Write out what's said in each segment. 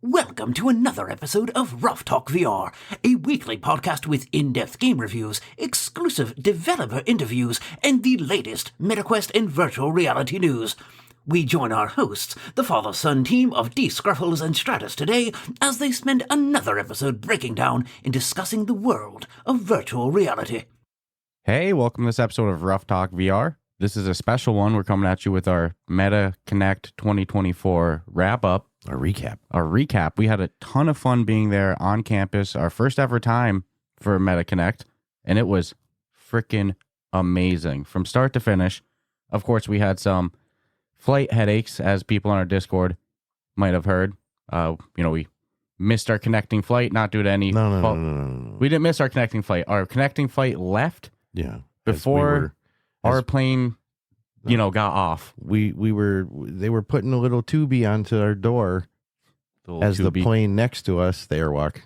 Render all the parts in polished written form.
Welcome to another episode of Ruff Talk VR, a weekly podcast with in-depth game reviews, exclusive developer interviews, and the latest MetaQuest and virtual reality news. We join our hosts, the father-son team of D. Scruffles and Stratus today, as they spend another episode breaking down and discussing the world of virtual reality. Hey, welcome to this episode of Ruff Talk VR. This is a special one. We're coming at you with our Meta Connect 2024 wrap-up. A recap. We had a ton of fun being there on campus, our first ever time for Meta Connect, and it was freaking amazing from start to finish. Of course, we had some flight headaches, as people on our Discord might have heard. We missed our connecting flight, not due to any fault. No. We didn't miss our connecting flight. Our connecting flight left before our plane got off. They were putting a little tubey onto our door as the plane next to us, the airwalk,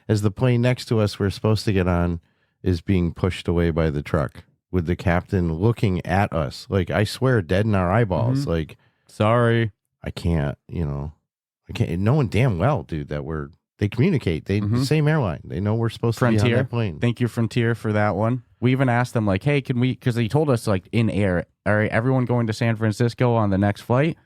as the plane next to us we're supposed to get on is being pushed away by the truck with the captain looking at us. Like, I swear, dead in our eyeballs. Like, sorry. I can't, knowing damn well, dude, that they communicate. The same airline. They know we're supposed to be on that plane. Thank you, Frontier, for that one. We even asked them, like, hey, can we, because they told us, like, in air, all right, everyone going to San Francisco on the next flight,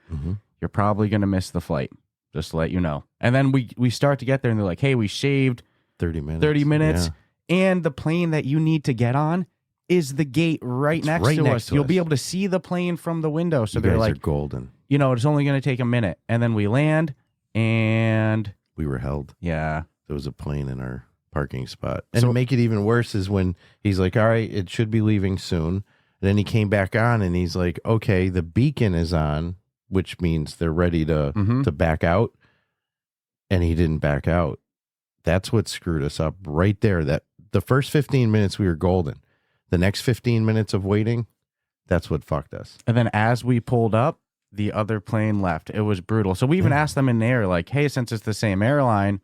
you're probably going to miss the flight, just to let you know. And then we start to get there, and they're like, hey, we shaved 30 minutes, and the plane that you need to get on is the gate next to us. You'll be able to see the plane from the window. So they're like, are golden. It's only going to take a minute. And then we land, and we were held. Yeah. There was a plane in our parking spot. And to make it even worse is when he's like, all right, it should be leaving soon. And then he came back on and he's like, okay, the beacon is on, which means they're ready to back out. And he didn't back out. That's what screwed us up right there. That the first 15 minutes we were golden. The next 15 minutes of waiting, that's what fucked us. And then as we pulled up, the other plane left. It was brutal. So we even asked them in the air, like, hey, since it's the same airline,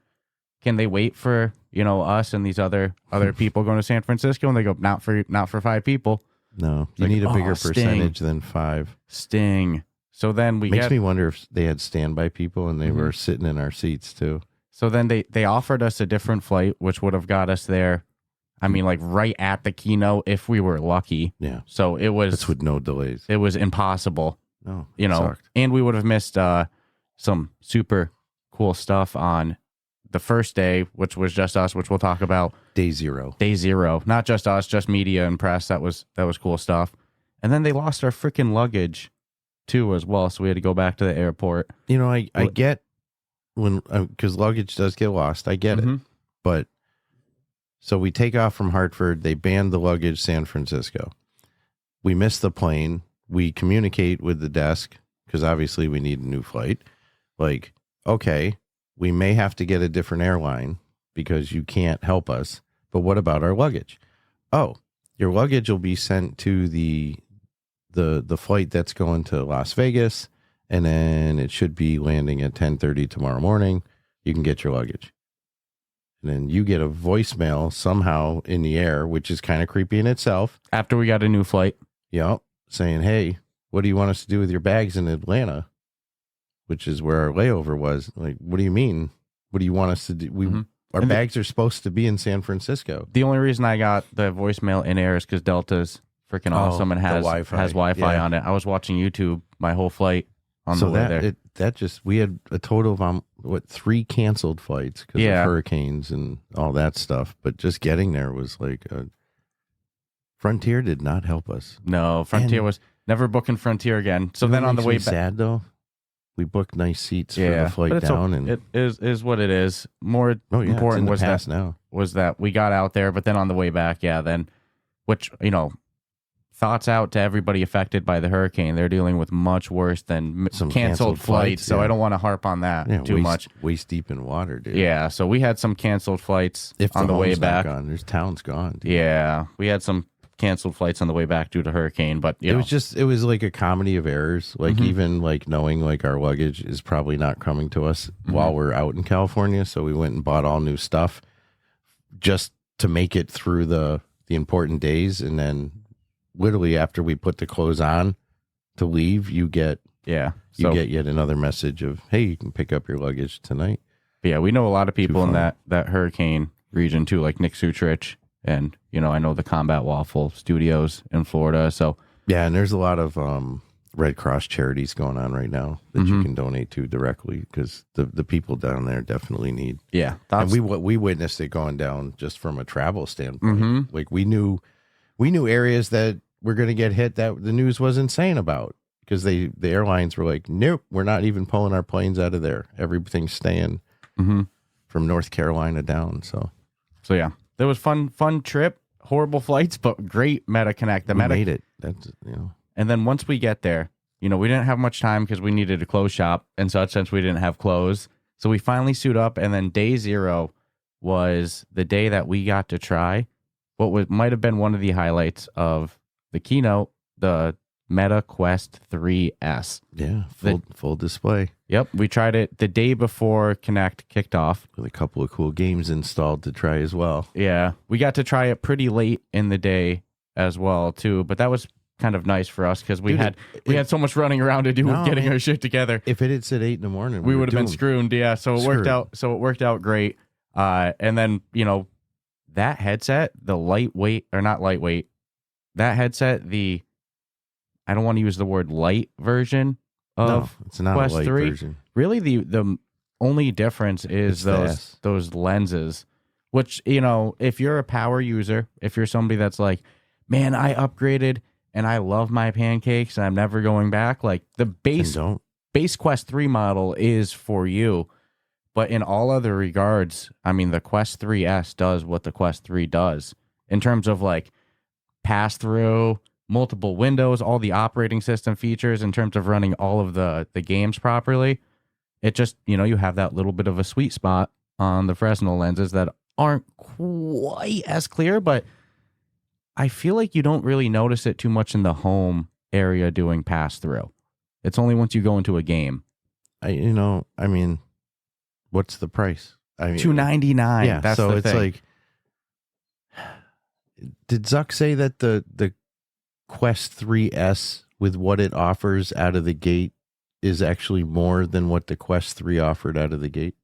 can they wait for, us and these other people going to San Francisco? And they go, not for 5 people. No, you need a bigger percentage than 5. Sting. So then makes me wonder if they had standby people and they were sitting in our seats too. So then they offered us a different flight, which would have got us there. I mean, like right at the keynote if we were lucky. Yeah. So that's with no delays. It was impossible. No, sucked. And we would have missed some super cool stuff on the first day, which was just us, which we'll talk about. Day zero. Not just us, just media and press. That was cool stuff. And then they lost our freaking luggage too as well. So we had to go back to the airport. I get when, because luggage does get lost. I get it. But so we take off from Hartford. They banned the luggage San Francisco. We miss the plane. We communicate with the desk because obviously we need a new flight. Like, okay, we may have to get a different airline because you can't help us. But what about our luggage? Oh, your luggage will be sent to the flight that's going to Las Vegas, and then it should be landing at 10:30 tomorrow morning. You can get your luggage. And then you get a voicemail somehow in the air, which is kind of creepy in itself. After we got a new flight. Yep. Saying, hey, what do you want us to do with your bags in Atlanta? Which is where our layover was. Like, what do you mean? What do you want us to do? Our bags are supposed to be in San Francisco. The only reason I got the voicemail in air is because Delta's freaking awesome and has Wi-Fi on it. I was watching YouTube my whole flight on the way there. We had a total of 3 canceled flights because of hurricanes and all that stuff. But just getting there was like Frontier did not help us. No, Frontier was never booking Frontier again. So then on the way back, sad though. We booked nice seats for the flight down, and it is what it is. More important was that we got out there, but then on the way back, thoughts out to everybody affected by the hurricane. They're dealing with much worse than some canceled flights. So I don't want to harp on that too much. Waist deep in water, dude. Yeah, so we had some canceled flights on the way back. There's town's gone. Dude. Yeah, we had some canceled flights on the way back due to hurricane, but it was like a comedy of errors. Like even like knowing like our luggage is probably not coming to us while we're out in California, so we went and bought all new stuff just to make it through the important days. And then literally after we put the clothes on to leave, you get yet another message of, hey, you can pick up your luggage tonight. But yeah, we know a lot of people in fun. that hurricane region too, like Nick Sutrich, and I know the Combat Waffle Studios in Florida. So Yeah, and there's a lot of Red Cross charities going on right now that you can donate to directly because the people down there definitely need. yeah, And we witnessed it going down just from a travel standpoint. Mm-hmm. Like we knew areas that were going to get hit that the news was insane about because the airlines were like, nope, we're not even pulling our planes out of there. Everything's staying from North Carolina down. So yeah, there was fun trip. Horrible flights, but great Meta Connect. we made it. That's And then once we get there, we didn't have much time because we needed to close shop and such since we didn't have clothes. So we finally suit up, and then day 0 was the day that we got to try what might have been one of the highlights of the keynote, the Meta Quest 3S. Yeah, full display. Yep, we tried it the day before Connect kicked off. With a couple of cool games installed to try as well. Yeah, we got to try it pretty late in the day as well, too. But that was kind of nice for us because we had so much running around to do with getting our shit together. If it had said 8 a.m, we would have been screwed. Yeah, so it worked out. So it worked out great. And then that headset, the lightweight or not lightweight, that headset, I don't want to use the word light version of it's not Quest a light 3. version. Really, the only difference is those lenses, which, if you're a power user, if you're somebody that's like, man, I upgraded and I love my pancakes and I'm never going back, like the base Quest 3 model is for you. But in all other regards, I mean, the Quest 3S does what the Quest 3 does in terms of like pass through, multiple windows, all the operating system features in terms of running all of the games properly. It just, you have that little bit of a sweet spot on the Fresnel lenses that aren't quite as clear, but I feel like you don't really notice it too much in the home area doing pass through. It's only once you go into a game. I mean, what's the price? I mean, $299. Yeah, that's so the it's thing. like, did Zuck say that the Quest 3S with what it offers out of the gate is actually more than what the Quest 3 offered out of the gate?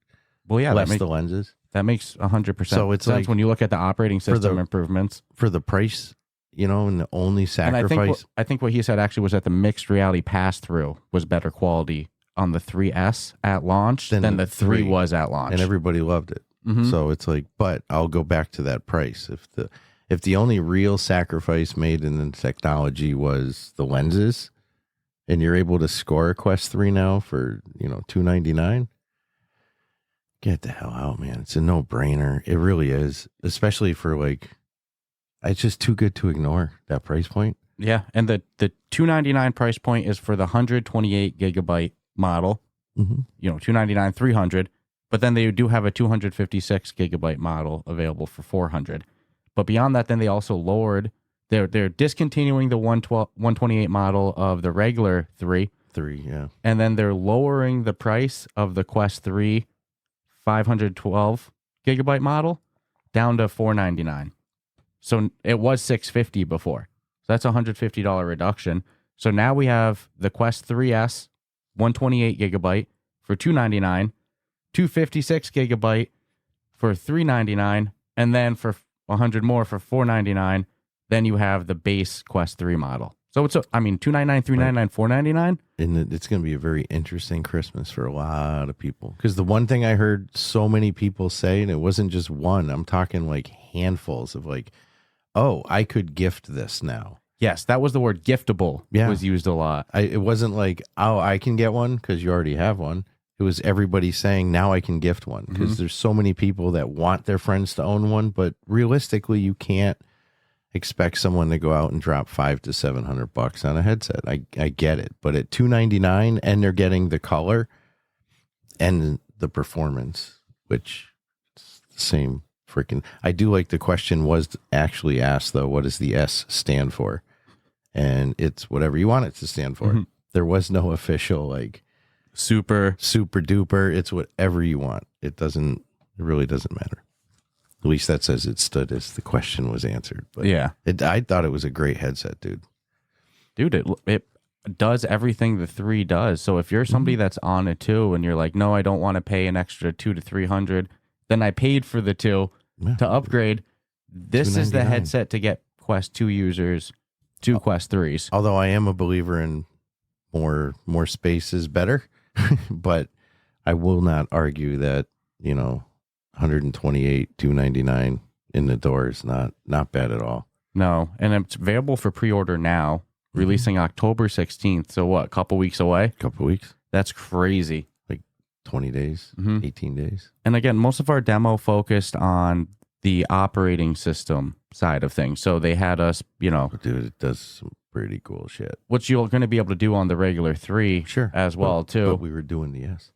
Well, yeah, less the lenses. That makes 100% So it's sense like, when you look at the operating system improvements for the price, and the only sacrifice. And I think what he said actually was that the mixed reality pass through was better quality on the 3S at launch than the 3 was at launch, and everybody loved it. Mm-hmm. So it's like, but I'll go back to that price. If the only real sacrifice made in the technology was the lenses, and you're able to score a Quest 3 now for $299, get the hell out, man. It's a no-brainer. It really is, especially for it's just too good to ignore that price point. Yeah, and the $299 price point is for the 128 gigabyte model. Mm-hmm. $299, $300, but then they do have a 256 gigabyte model available for $400. But beyond that, then they also lowered. They're discontinuing the 128 model of the regular 3. Yeah. And then they're lowering the price of the Quest 3 512 gigabyte model down to $499. So it was $650 before. So that's a $150 reduction. So now we have the Quest 3S 128 gigabyte for $299, 256 gigabyte for $399, and then for 100 more for $499. Then you have the base Quest 3 model. So it's $299, $399, $499. And it's going to be a very interesting Christmas for a lot of people. Because the one thing I heard so many people say, and it wasn't just one, I'm talking like handfuls of oh, I could gift this now. Yes, that was the word giftable was used a lot. It wasn't like, oh, I can get one because you already have one. It was everybody saying, now I can gift one. Because there's so many people that want their friends to own one. But realistically, you can't expect someone to go out and drop $500 to $700 on a headset. I get it. But at $299, and they're getting the color and the performance, which is the same freaking. I do like the question was actually asked, though, what does the S stand for? And it's whatever you want it to stand for. Mm-hmm. There was no official super duper. It's whatever you want. It really doesn't matter. At least that says it stood as the question was answered. But yeah, I thought it was a great headset, dude. Dude, it does everything the 3 does. So if you're somebody that's on a 2 and you're like, no, I don't want to pay an extra 200 to 300, then I paid for the 2 to upgrade. This is the headset to get Quest 2 users to Quest 3s. Although I am a believer in more space is better, but I will not argue that, 128, $299 in the door is not bad at all. No, and it's available for pre-order now, releasing October 16th. So what, a couple weeks away? Couple weeks. That's crazy. Like 20 days, 18 days. And again, most of our demo focused on the operating system side of things. So they had us, Dude, it does some pretty cool shit. Which you're going to be able to do on the regular 3 as well, too. But we were doing the S.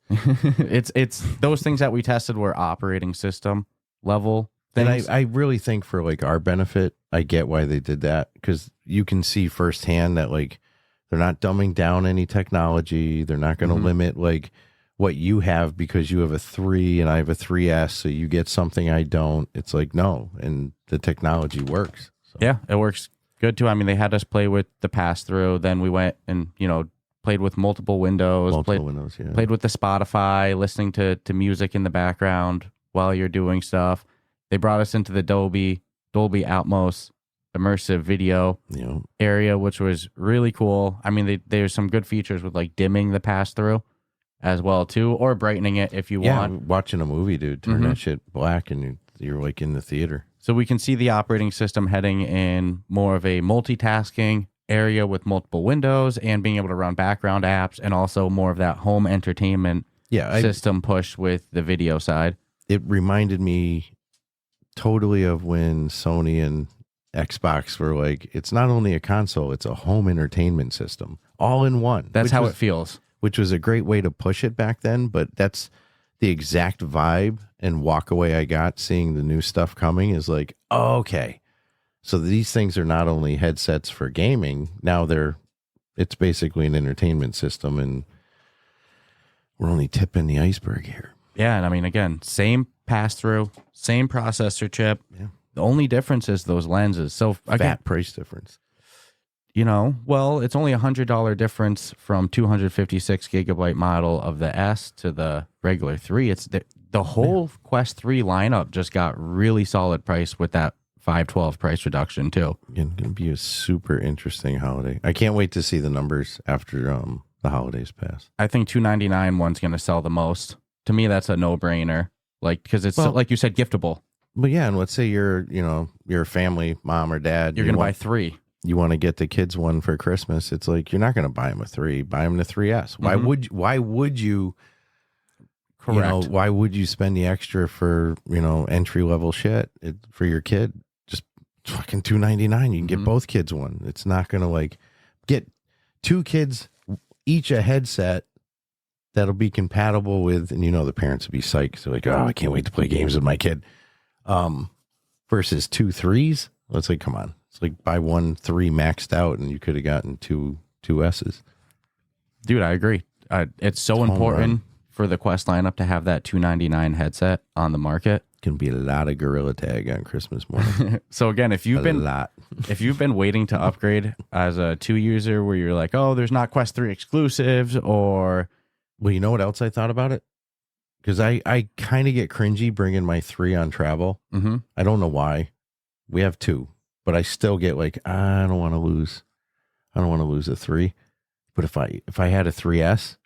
It's those things that we tested were operating system level things. And I really think for like our benefit, I get why they did that, because you can see firsthand that like they're not dumbing down any technology. They're not going to limit like what you have because you have a 3 and I have a 3S, so you get something I don't. It's like, no, and the technology works. So. Yeah, it works good too. I mean, they had us play with the pass-through. Then we went and, played with multiple windows. Played with the Spotify, listening to music in the background while you're doing stuff. They brought us into the Dolby Atmos immersive video area, which was really cool. I mean, there's some good features with like dimming the pass-through as well too, or brightening it if you want. Watching a movie, dude, turn that shit black and you're like in the theater. So we can see the operating system heading in more of a multitasking area with multiple windows and being able to run background apps, and also more of that home entertainment system push with the video side. It reminded me totally of when Sony and Xbox were like, it's not only a console, it's a home entertainment system all in one. That's how it feels. Which was a great way to push it back then, but that's the exact vibe and walk away I got seeing the new stuff coming is like, oh, okay. So these things are not only headsets for gaming, now it's basically an entertainment system, and we're only tipping the iceberg here. Yeah, and I mean, again, same pass-through, same processor chip. Yeah. The only difference is those lenses. So again, fat price difference. Well, it's only $100 difference from 256 gigabyte model of the S to the regular 3. It's the whole Quest 3 lineup just got really solid price with that 512 price reduction too. It's going to be a super interesting holiday. I can't wait to see the numbers after the holidays pass. I think $299 one's going to sell the most. To me, that's a no-brainer. Like, because it's like you said, giftable. But yeah, and let's say you're a family, mom or dad. You're going to buy 3. You want to get the kids one for Christmas. It's like, you're not going to buy them a 3. Buy them the 3S. Why would you? Correct. Why would you spend the extra for entry level shit for your kid? Just fucking $299. You can get both kids one. It's not going to like get 2 kids each a headset that'll be compatible with, and the parents will be psyched. They're like, oh, I can't wait to play games with my kid. Versus 2 3s. Let's like, come on. It's like buy 1 3 maxed out, and you could have gotten two S's. Dude, I agree. It's so important for the Quest lineup to have that $299 headset on the market. Can be a lot of Gorilla Tag on Christmas morning. So again, if you've been waiting to upgrade as a 2 user, where you're like, oh, there's not Quest 3 exclusives, or well, you know what else I thought about it? Because I kind of get cringy bringing my 3 on travel. I don't know why. We have 2, but I still get like, I don't want to lose a 3. But if I had a 3S,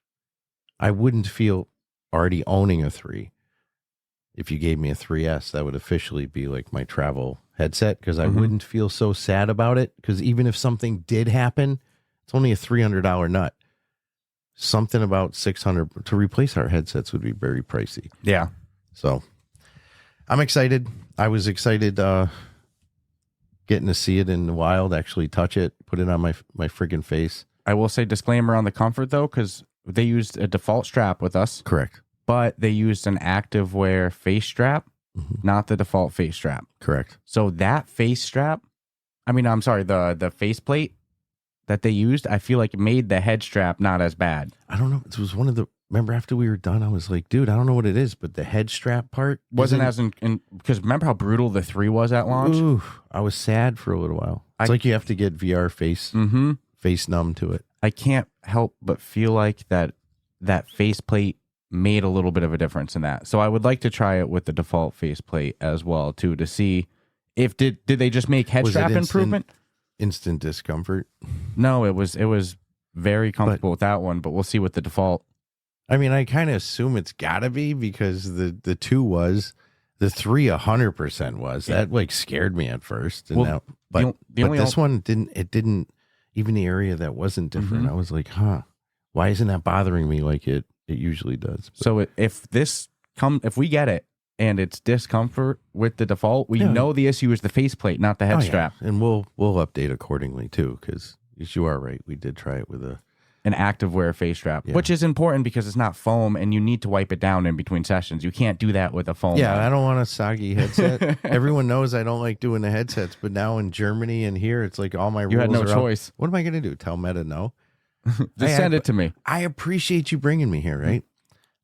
I wouldn't feel already owning a 3. If you gave me a 3S, that would officially be like my travel headset, because I wouldn't feel so sad about it. Because even if something did happen, it's only a $300 nut. Something about $600 to replace our headsets would be very pricey. Yeah. So I'm excited. I was excited getting to see it in the wild, actually touch it, put it on my friggin' face. I will say disclaimer on the comfort though, because they used a default strap with us. Correct. But they used an active wear face strap, not the default face strap. Correct. So that face strap, the face plate that they used, I feel like it made the head strap not as bad. I don't know. It was one of the, remember after we were done, I was like, dude, I don't know what it is, but the head strap part wasn't as because remember how brutal the 3 was at launch? Ooh, I was sad for a little while. It's like you have to get VR face numb to it. I can't help but feel like that faceplate made a little bit of a difference in that. So I would like to try it with the default faceplate as well too, to see if did they just make head strap improvement? Instant discomfort? No, it was very comfortable with that one, but we'll see with the default. I mean, I kind of assume it's got to be, because the 2 was, the 3 100% was. That like scared me at first. And Well, but this one didn't, even the area that wasn't different. I was like, why isn't that bothering me like it usually does? But, so if we get it and it's discomfort with the default, we know the issue is the faceplate, not the head strap. And we'll update accordingly too, because you are right. We did try it with an active wear face strap, which is important because it's not foam and you need to wipe it down in between sessions. You can't do that with a foam. Yeah, I don't want a soggy headset. Everyone knows I don't like doing the headsets, but now in Germany and here, it's like all my rules. You had no are choice. Out. What am I going to do? Tell Meta no? Just send it to me. I appreciate you bringing me here, right?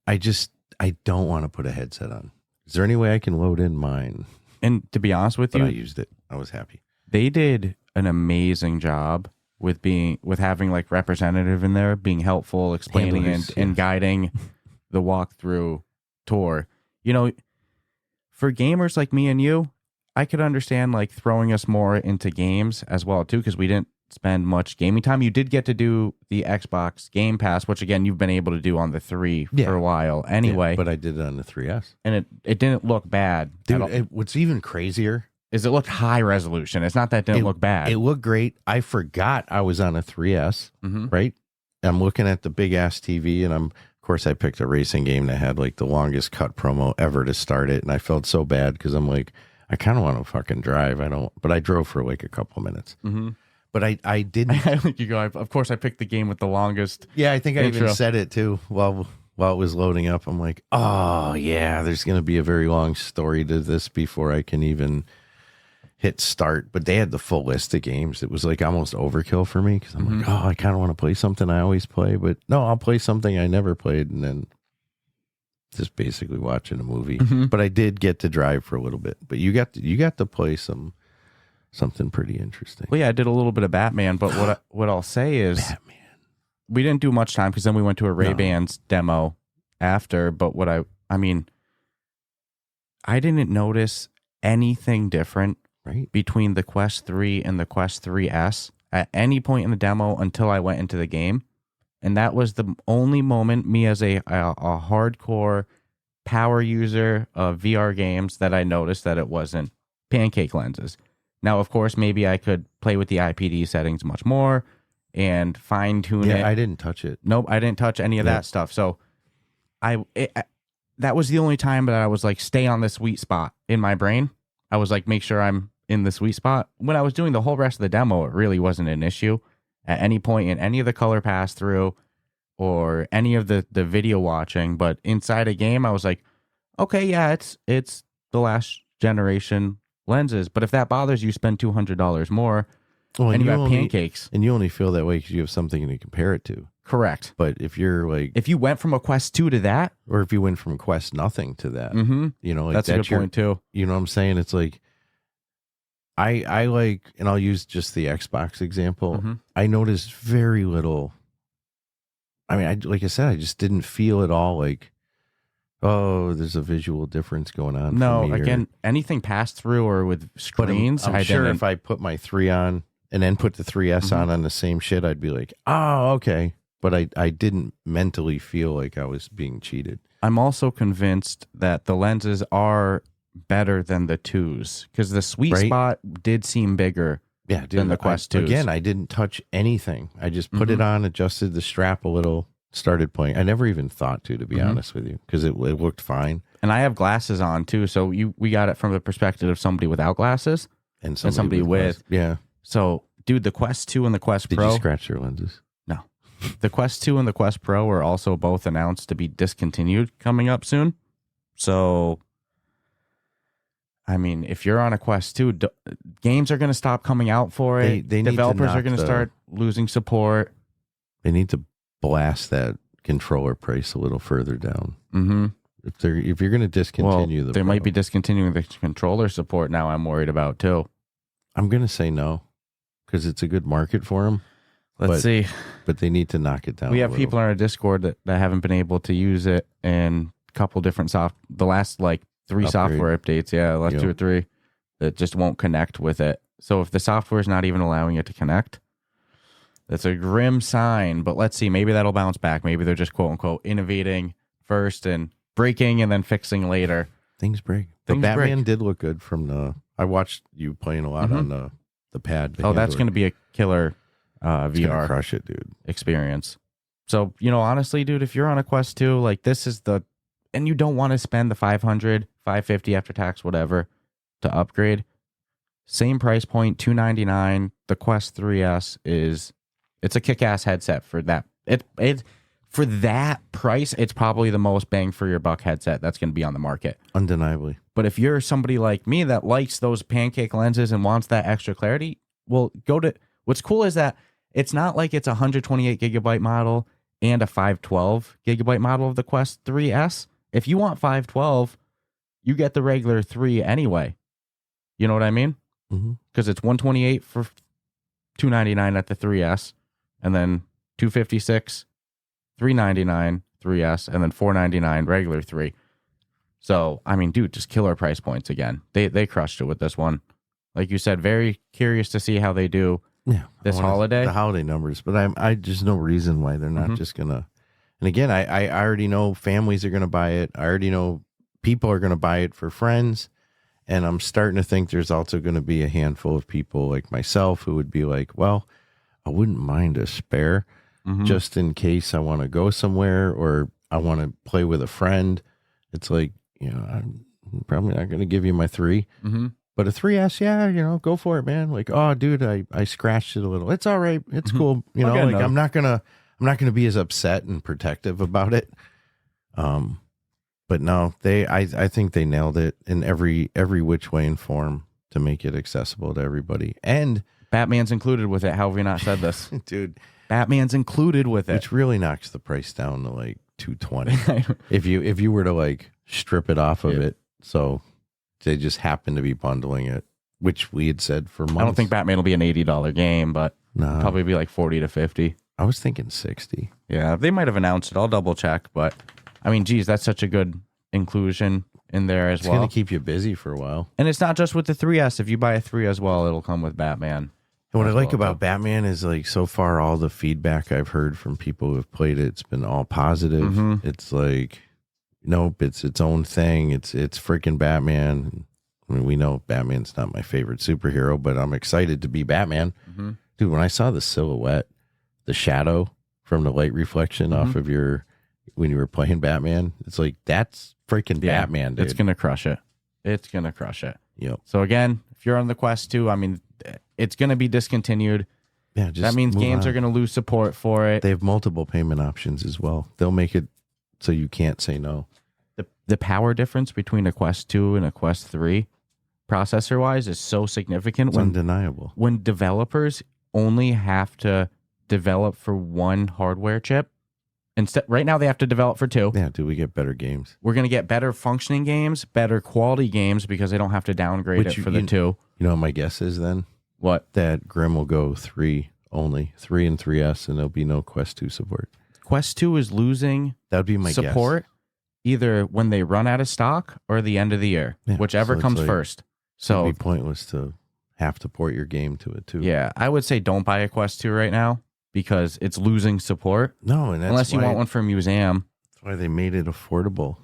I don't want to put a headset on. Is there any way I can load in mine? And to be honest with you, I used it. I was happy. They did an amazing job with having like representative in there, being helpful, explaining and guiding the walkthrough tour. You know, for gamers like me and you, I could understand like throwing us more into games as well too, because we didn't spend much gaming time. You did get to do the Xbox Game Pass, which again you've been able to do on the 3 for a while anyway. But I did it on the 3S, and it didn't look bad. Dude, what's even crazier is it looked high resolution. It's not that it didn't look bad. It looked great. I forgot I was on a 3S, right? I'm looking at the big ass TV, and of course I picked a racing game that had like the longest cut promo ever to start it, and I felt so bad because I'm like, I kind of want to fucking drive. But I drove for like a couple minutes. But I didn't. I think you go. Of course, I picked the game with the longest. Yeah, I think I intro. even said it too while it was loading up. I'm like, oh yeah, there's going to be a very long story to this before I can even hit start. But they had the full list of games. It was like almost overkill for me because I'm like, oh, I kind of want to play something I always play, but no, I'll play something I never played, and then just basically watching a movie. But I did get to drive for a little bit. But you got to play something pretty interesting. Well, yeah, I did a little bit of Batman, but what I'll say is Batman. We didn't do much time because then we went to a Ray-Bans demo after. But I mean, I didn't notice anything different between the Quest 3 and the Quest 3S at any point in the demo until I went into the game. And that was the only moment, me as a hardcore power user of VR games, that I noticed that it wasn't pancake lenses. Now, of course, maybe I could play with the IPD settings much more and fine-tune it. Yeah, I didn't touch it. Nope, I didn't touch any of that stuff. So that was the only time that I was like, stay on the sweet spot in my brain. I was like, make sure I'm in the sweet spot. When I was doing the whole rest of the demo, it really wasn't an issue at any point in any of the color pass-through or any of the video watching. But inside a game, I was like, okay, yeah, it's the last generation lenses. But if that bothers you, spend $200 more and you have pancakes. And you only feel that way because you have something to compare it to. Correct. But if you're like... if you went from a Quest 2 to that... or if you went from Quest nothing to that, you know, like that's a good point too. You know what I'm saying? It's like... I like, and I'll use just the Xbox example. I noticed very little. I mean, like I said, I just didn't feel at all like, oh, there's a visual difference going on. No, for me again, anything passed through or with screens. I'm sure if I put my 3 on and then put the 3S on the same shit, I'd be like, oh, okay. But I didn't mentally feel like I was being cheated. I'm also convinced that the lenses are better than the 2s because the sweet spot did seem bigger than the Quest 2s. Again, I didn't touch anything. I just put it on, adjusted the strap a little, started playing. I never even thought to be honest with you, because it looked fine. And I have glasses on too, so we got it from the perspective of somebody without glasses and somebody with. Yeah. So, dude, the Quest 2 and the Quest Pro. Did you scratch your lenses? No. The Quest 2 and the Quest Pro are also both announced to be discontinued coming up soon. So... I mean, if you're on a Quest 2, games are going to stop coming out for it. Developers are going to start losing support. They need to blast that controller price a little further down. If you're going to discontinue they might be discontinuing the controller support now. I'm worried about too. I'm going to say no because it's a good market for them. Let's see. But they need to knock it down. We have people on our Discord that haven't been able to use it, and a couple different the last like 3 software updates, the last 2 or 3, that just won't connect with it. So if the software is not even allowing it to connect, that's a grim sign. But let's see, maybe that'll bounce back. Maybe they're just quote unquote innovating first and breaking and then fixing later. Things break. The Batman did look good from I watched you playing a lot on the pad. That's going to be a killer VR crush it, dude. experience. So, honestly, dude, if you're on a Quest 2, like this is and you don't want to spend the $500, $550 after tax, whatever, to upgrade. Same price point, $299. The Quest 3S it's a kick-ass headset for that. For that price, it's probably the most bang for your buck headset that's going to be on the market. Undeniably. But if you're somebody like me that likes those pancake lenses and wants that extra clarity, well, what's cool is that it's not like it's a 128 gigabyte model and a 512 gigabyte model of the Quest 3S. If you want 512, you get the regular 3 anyway. You know what I mean? Because it's 128 for $299 at the 3S, and then $256, $399 3S, and then $499 regular 3. So, I mean, dude, just killer price points again. They crushed it with this one. Like you said, very curious to see how they do this holiday. The holiday numbers, but I just no reason why they're not just gonna. And again, I already know families are gonna buy it. I already know people are gonna buy it for friends, and I'm starting to think there's also gonna be a handful of people like myself who would be like, well, I wouldn't mind a spare just in case I want to go somewhere or I want to play with a friend. It's like, I'm probably not gonna give you my 3. But a 3S, go for it, man. Like, oh, dude, I scratched it a little. It's all right. It's cool. I'm not gonna be as upset and protective about it. But no, I think they nailed it in every which way and form to make it accessible to everybody. And Batman's included with it. How have we not said this, dude? Batman's included with it, which really knocks the price down to like $220 if you were to like strip it off of it. So. They just happen to be bundling it, which we had said for months. I don't think Batman will be an $80 game, but probably be like 40 to 50. I was thinking 60. Yeah, they might have announced it. I'll double check, but I mean, geez, that's such a good inclusion in there as well. It's going to keep you busy for a while. And it's not just with the 3S. If you buy a 3 as well, it'll come with Batman. And what I like about Batman is like so far all the feedback I've heard from people who have played it's been all positive. It's like, nope, it's its own thing. It's freaking Batman. I mean, we know Batman's not my favorite superhero, but I'm excited to be Batman. Dude, when I saw the silhouette, the shadow from the light reflection off of when you were playing Batman, it's like, that's freaking Batman, dude. It's going to crush it. It's going to crush it. Yep. So again, if you're on the Quest 2, I mean, it's going to be discontinued. Yeah, just that means games are going to lose support for it. They have multiple payment options as well. They'll make it so you can't say no. The power difference between a Quest 2 and a Quest 3 processor-wise is so significant. It's undeniable. When developers only have to develop for one hardware chip, right now they have to develop for 2. Yeah, do we get better games? We're going to get better functioning games, better quality games because they don't have to downgrade it for the 2. You know what my guess is then? What? That Grim will go 3 only, 3 and 3S, and there'll be no Quest 2 support. Quest 2 is losing that'd be my support guess. Either when they run out of stock or the end of the year, whichever comes first. So it'd be pointless to have to port your game to it too. Yeah, I would say don't buy a Quest 2 right now because it's losing support. No, and that's unless you want one for a museum. That's why they made it affordable.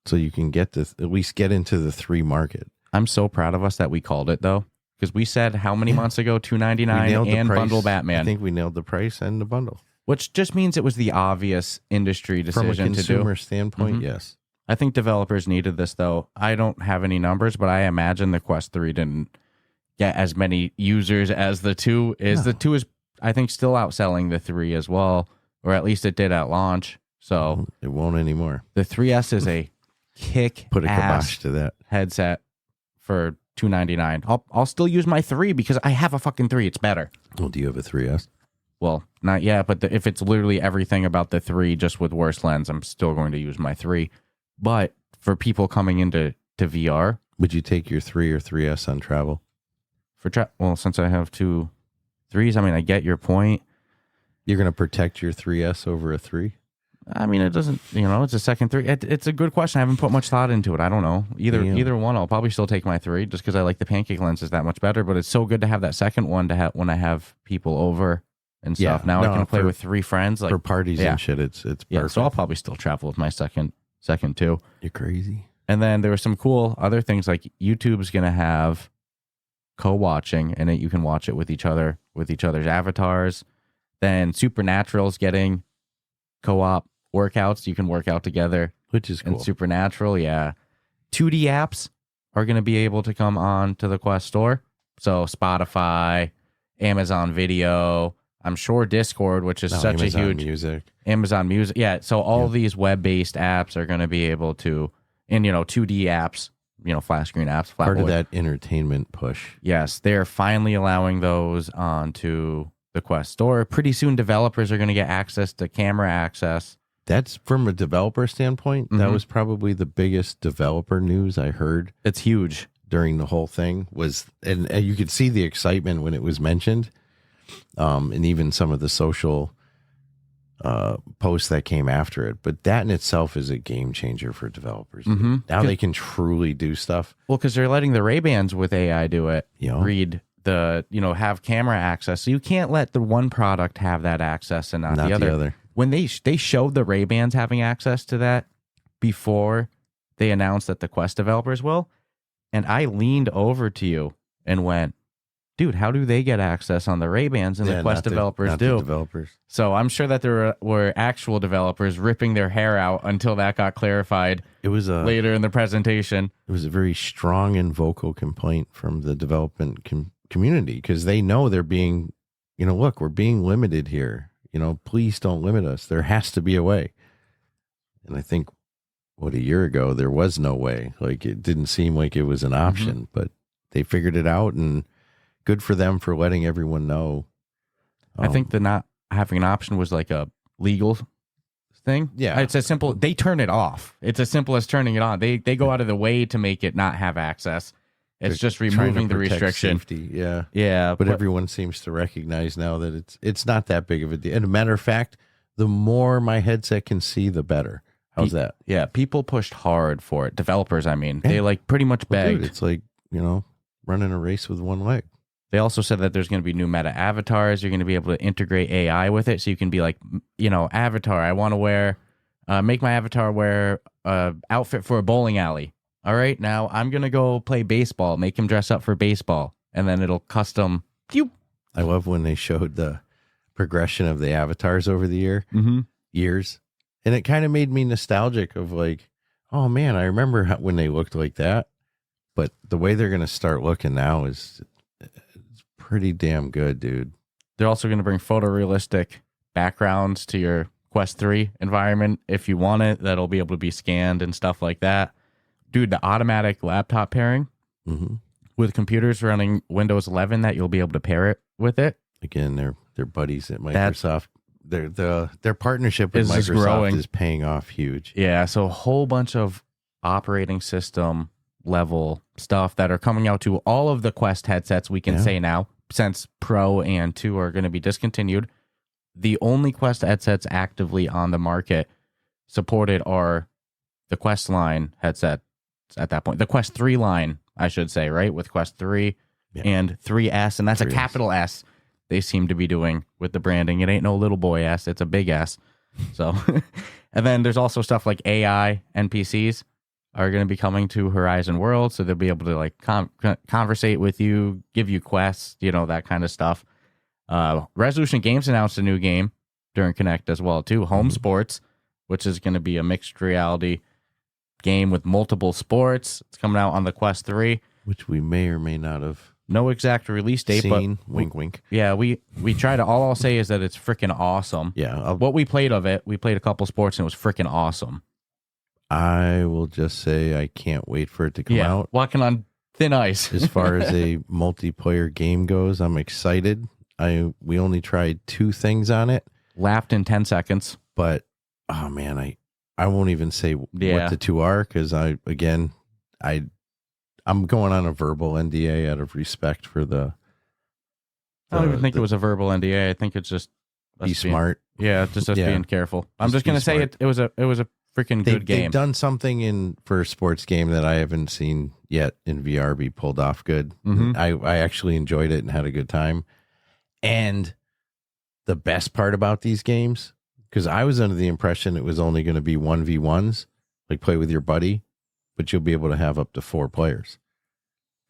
So you can get this, at least get into the 3 market. I'm so proud of us that we called it though, because we said how many months ago $299 and bundle Batman. I think we nailed the price and the bundle. Which just means it was the obvious industry decision to do. From a consumer standpoint, yes. I think developers needed this, though. I don't have any numbers, but I imagine the Quest 3 didn't get as many users as the 2 is. No. The 2 is, I think, still outselling the 3 as well, or at least it did at launch. So it won't anymore. The 3S is a put a kibosh to that headset for $299. I'll still use my 3 because I have a fucking 3. It's better. Well, do you have a 3S? Well, not yet, but if it's literally everything about the 3 just with worse lens, I'm still going to use my 3. But for people coming into VR... Would you take your 3 or 3S on travel? Well, since I have 2 3s, I mean, I get your point. You're going to protect your 3S over a 3? I mean, it doesn't, it's a second 3. It's a good question. I haven't put much thought into it. I don't know. Either one. I'll probably still take my 3 just because I like the pancake lenses that much better. But it's so good to have that second one to have when I have people over and stuff. Now I can play with 3 friends. Like, for parties and shit, it's perfect. Yeah, so I'll probably still travel with my second 2. You're crazy. And then there were some cool other things like YouTube's going to have co-watching, and you can watch it with each other's avatars. Then Supernatural's getting co-op workouts. You can work out together, which is cool. And Supernatural, yeah. 2D apps are going to be able to come on to the Quest store. So Spotify, Amazon Video, I'm sure Discord, which is such Amazon a huge Music. Amazon Music. Yeah, so all these web-based apps are going to be able to, and 2D apps, flat screen apps. Part of that entertainment push. Yes, they're finally allowing those onto the Quest store. Pretty soon, developers are going to get access to camera access. That's from a developer standpoint. That was probably the biggest developer news I heard. It's huge during the whole thing and you could see the excitement when it was mentioned. And even some of the social posts that came after it. But that in itself is a game changer for developers. Now they can truly do stuff. Well, because they're letting the Ray-Bans with AI do it. Read the, have camera access. So you can't let the one product have that access and not the other. When they showed the Ray-Bans having access to that before they announced that the Quest developers will, and I leaned over to you and went, dude, how do they get access on the Ray-Bans and the Quest developers do? The developers. So I'm sure that there were actual developers ripping their hair out until that got clarified. It was later in the presentation. It was a very strong and vocal complaint from the development community because they know they're being, look, we're being limited here. Please don't limit us. There has to be a way. And I think, a year ago, there was no way. Like, it didn't seem like it was an option, but they figured it out, and good for them for letting everyone know. I think the not having an option was like a legal thing. Yeah. It's as simple. They turn it off. It's as simple as turning it on. They go out of the way to make it not have access. It's just removing the restriction. Safety. Yeah. Yeah. But everyone seems to recognize now that it's not that big of a deal. And a matter of fact, the more my headset can see, the better. How's that? Yeah. People pushed hard for it. Developers, I mean. They pretty much begged. Dude, it's like, running a race with one leg. They also said that there's going to be new meta avatars. You're going to be able to integrate AI with it. So you can be like, avatar, I want to make my avatar wear an outfit for a bowling alley. All right, now I'm going to go play baseball, make him dress up for baseball, and then it'll custom. I love when they showed the progression of the avatars over the years. And it kind of made me nostalgic of like, oh man, I remember when they looked like that. But the way they're going to start looking now is pretty damn good, dude. They're also going to bring photorealistic backgrounds to your Quest 3 environment if you want it. That'll be able to be scanned and stuff like that. Dude, the automatic laptop pairing with computers running Windows 11 that you'll be able to pair it with it. Again, they're buddies at Microsoft. Their partnership with Microsoft is paying off huge. Yeah, so a whole bunch of operating system level stuff that are coming out to all of the Quest headsets we can say now, since Pro and 2 are going to be discontinued. The only Quest headsets actively on the market supported are the Quest line headset at that point. The Quest 3 line, I should say, right? With Quest 3 and 3S, and that's 3S. A capital S they seem to be doing with the branding. It ain't no little boy S, it's a big S. So, and then there's also stuff like AI NPCs are going to be coming to Horizon World, so they'll be able to like conversate with you, give you quests, that kind of stuff. Resolution Games announced a new game during Connect as well too, Home Sports, which is going to be a mixed reality game with multiple sports. It's coming out on the Quest 3, which we may or may not have no exact release date, seen. But wink wink. Yeah, we tried to. All I'll say is that it's freaking awesome. Yeah, what we played of it, we played a couple sports and it was freaking awesome. I will just say I can't wait for it to come out. Walking on thin ice. As far as a multiplayer game goes, I'm excited. We only tried 2 things on it. Laughed in 10 seconds. But oh man, I won't even say what the 2 are because I'm going on a verbal NDA out of respect for the. I don't even think it was a verbal NDA. I think it's just Be smart. Yeah, just us being careful. I'm just gonna say it was a freaking good game. They've done something for a sports game that I haven't seen yet in VR be pulled off good. Mhm. I actually enjoyed it and had a good time. And the best part about these games, because I was under the impression it was only going to be 1v1s, like play with your buddy, but you'll be able to have up to 4 players.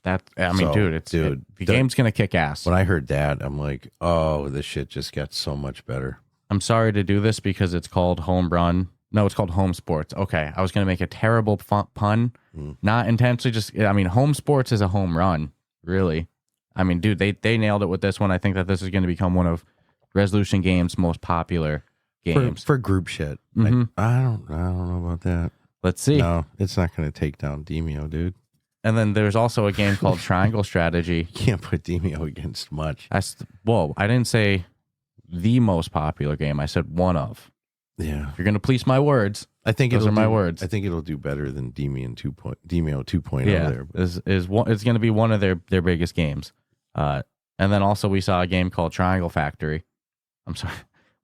The the game's gonna kick ass. When I heard that, I'm like, oh, this shit just got so much better. I'm sorry to do this because it's called Home Run. No, it's called Home Sports. Okay, I was gonna make a terrible pun, not intentionally. Home Sports is a home run, really. I mean, dude, they nailed it with this one. I think that this is going to become one of Resolution Games' most popular games for group shit. Mhm. I don't know about that. Let's see. No, it's not going to take down Demio, dude. And then there's also a game called Triangle Strategy. You can't put Demio against much. I didn't say the most popular game. I said one of. Yeah. If you're going to police my words, I think those are my words. I think it'll do better than Demio 2.0 Yeah, there. it's going to be one of their biggest games. And then also we saw a game called Triangle Factory. I'm sorry.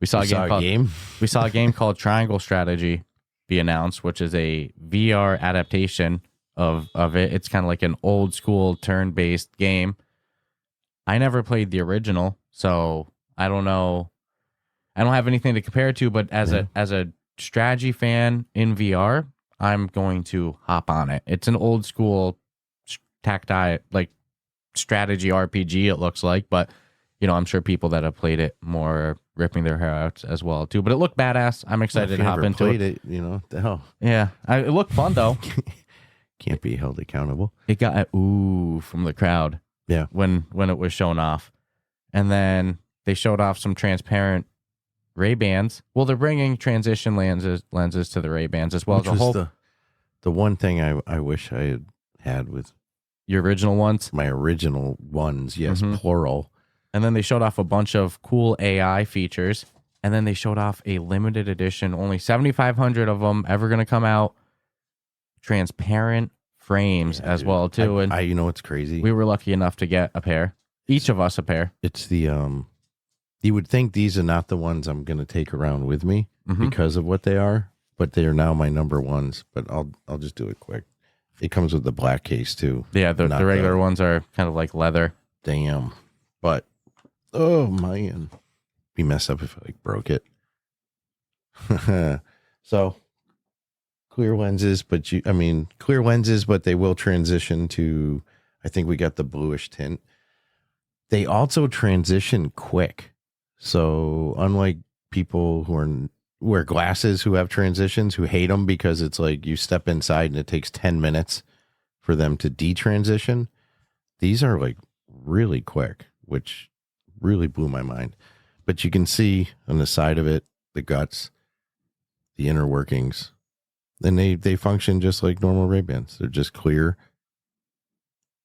We saw a game called Triangle Strategy be announced, which is a VR adaptation of it. It's kind of like an old school turn-based game. I never played the original, so I don't know. I don't have anything to compare it to, but as a strategy fan in VR, I'm going to hop on it. It's an old school tactile like strategy RPG, it looks like, but I'm sure people that have played it more are ripping their hair out as well too. But it looked badass. I'm excited to hop into it. The hell. Yeah, it looked fun though. Can't be held accountable. It got from the crowd. Yeah, when it was shown off, and then they showed off some transparent Ray-Bans. Well, they're bringing transition lenses to the Ray-Bans as well. Which was the one thing I wish I had with your original ones. My original ones, yes, plural. And then they showed off a bunch of cool AI features, and then they showed off a limited edition, only 7,500 of them ever going to come out. Transparent frames as well too. And you know what's crazy? We were lucky enough to get a pair. Each of us a pair. It's the you would think these are not the ones I'm going to take around with me because of what they are, but they are now my number ones. But I'll just do it quick. It comes with the black case too. Yeah, the regular ones are kind of like leather. Damn. But oh man, be messed up if I broke it. So clear lenses, but clear lenses, but they will transition to. I think we got the bluish tint. They also transition quick. So unlike people who wear glasses who have transitions, who hate them because it's like you step inside and it takes 10 minutes for them to detransition, these are like really quick, which really blew my mind. But you can see on the side of it, the guts, the inner workings, and they function just like normal Ray-Bans. They're just clear.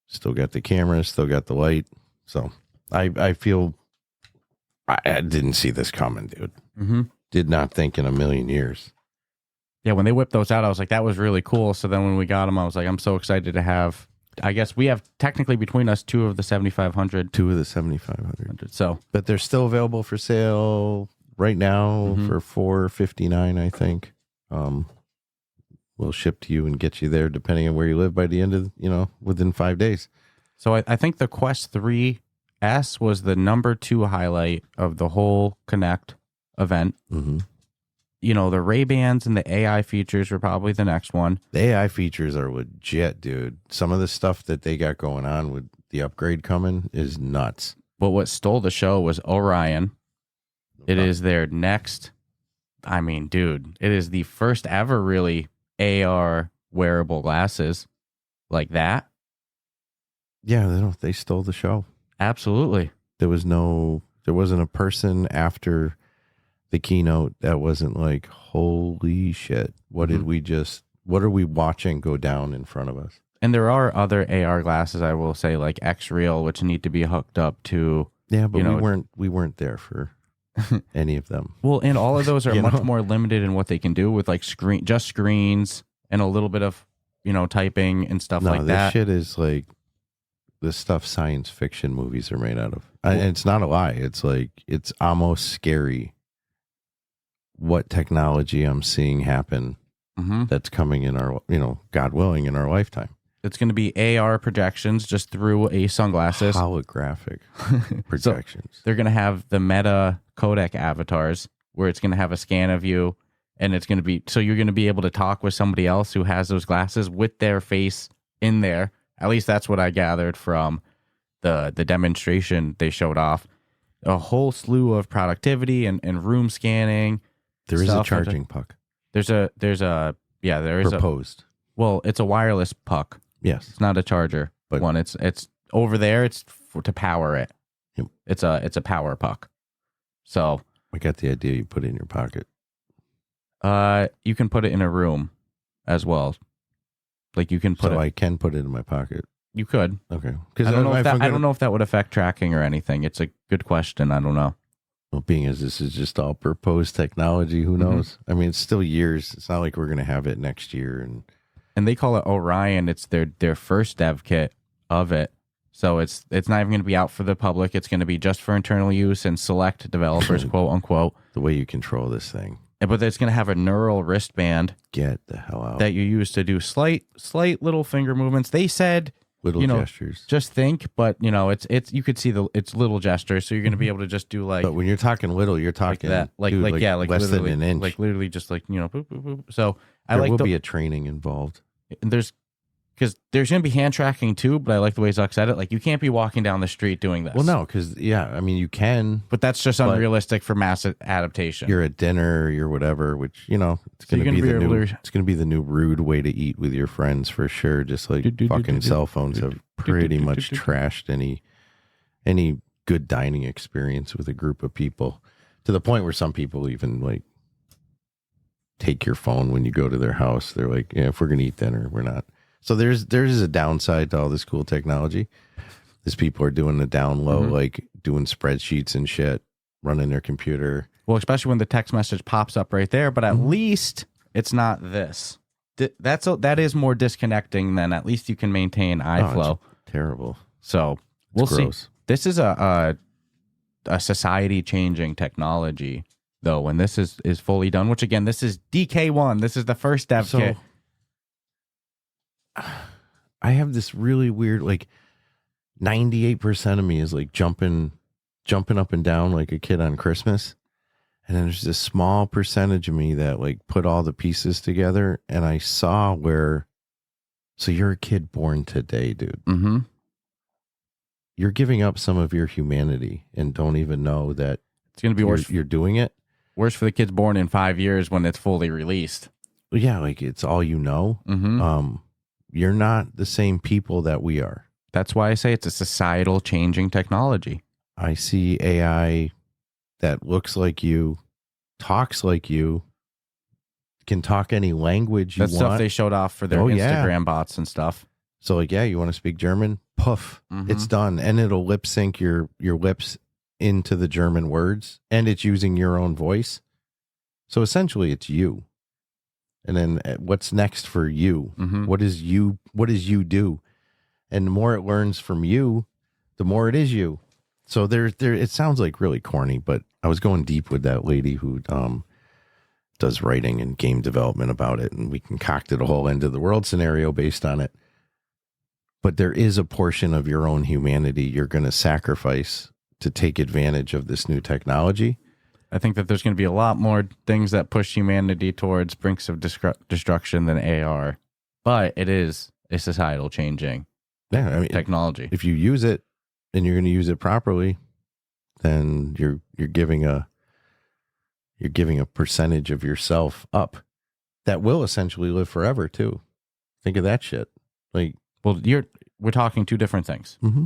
Still got the camera, still got the light. So I feel I didn't see this coming, dude. Did not think in a million years. Yeah, when they whipped those out, I was like, that was really cool. So then when we got them, I was like, I'm so excited to have. I guess we have technically between us 2 of the 7,500. 2 of the 7,500. So, but they're still available for sale right now for $459, I think. We'll ship to you and get you there depending on where you live by the end of within 5 days. So I think the Quest 3S was the number 2 highlight of the whole Connect event. The Ray-Bans and the AI features were probably the next one. The AI features are legit, dude. Some of the stuff that they got going on with the upgrade coming is nuts. But what stole the show was Orion. It is their next. I mean, dude, it is the first ever really AR wearable glasses like that. Yeah, they stole the show. Absolutely. There wasn't a person after the keynote that wasn't like, holy shit, what are we watching go down in front of us? And there are other AR glasses, I will say, like X-Real, which need to be hooked up to. Yeah, but we weren't there for any of them. Well, and all of those are much more limited in what they can do with like screens and a little bit of typing and stuff like that. This shit is like the stuff science fiction movies are made out of. And it's not a lie. It's like, it's almost scary what technology I'm seeing happen that's coming in our, God willing, in our lifetime. It's going to be AR projections just through a sunglasses. Holographic projections. So they're going to have the meta codec avatars where it's going to have a scan of you, and it's going to be, so you're going to be able to talk with somebody else who has those glasses with their face in there. At least that's what I gathered from the demonstration they showed off. A whole slew of productivity and room scanning. There is a charging puck. There is proposed. Well, it's a wireless puck. Yes, it's not a charger, but one. It's over there. It's to power it. Yep. It's a power puck. So I got the idea. You put it in your pocket. You can put it in a room as well. Like you can put. So I can put it in my pocket. You could. Okay. Because I don't know if that would affect tracking or anything. It's a good question. I don't know. Well, being as this is just all proposed technology, who knows? I mean, it's still years. It's not like we're going to have it next year. And they call it Orion. It's their first dev kit of it. So it's not even going to be out for the public. It's going to be just for internal use and select developers, quote unquote. The way you control this thing. But it's going to have a neural wristband. Get the hell out. That you use to do slight little finger movements. They said little gestures. Just think, but it's you could see it's little gestures. So you're going to be able to just do like. But when you're talking little, you're talking like that, like less than an inch, like literally just like boop, boop, boop. So there will be a training involved. Because there's going to be hand tracking too, but I like the way Zuck said it. Like, you can't be walking down the street doing this. Well, no, because, I mean, you can. But that's just unrealistic for mass adaptation. You're at dinner, you're whatever, which, it's going to be it's going to be the new rude way to eat with your friends for sure. Just like fucking cell phones have pretty much trashed any good dining experience with a group of people, to the point where some people even like take your phone when you go to their house. They're like, if we're going to eat dinner, we're not. So there's a downside to all this cool technology. These people are doing the down low, like doing spreadsheets and shit, running their computer. Well, especially when the text message pops up right there, but at least it's not this. That is more disconnecting than at least you can maintain iFlow. Terrible. So we'll see. Gross. This is a society changing technology though, when this is fully done, which again, this is DK1. This is the first dev kit. I have this really weird, like 98% of me is like jumping up and down like a kid on Christmas. And then there's this small percentage of me that like put all the pieces together. And I saw so you're a kid born today, dude. Mm-hmm. You're giving up some of your humanity and don't even know that it's going to be worse. You're doing it. Worse for the kids born in 5 years when it's fully released. Yeah, like it's all you know. Mm-hmm. You're not the same people that we are. That's why I say it's a societal changing technology. I see AI that looks like you, talks like you, can talk any language you want. That's stuff they showed off for their Instagram bots and stuff. So like, you want to speak German? Poof, it's done. And it'll lip sync your lips into the German words, and it's using your own voice. So essentially it's you. And then what's next for you? What does you do? And the more it learns from you, the more it is you. So there it sounds like really corny, but I was going deep with that lady who does writing and game development about it, and we concocted a whole end of the world scenario based on it. But there is a portion of your own humanity you're going to sacrifice to take advantage of this new technology. I think that there's going to be a lot more things that push humanity towards brinks of destruction than AR, but it is a societal changing technology. If you use it and you're going to use it properly, then you're giving a percentage of yourself up that will essentially live forever too. Think of that shit. Like, well, we're talking two different things. Mm-hmm.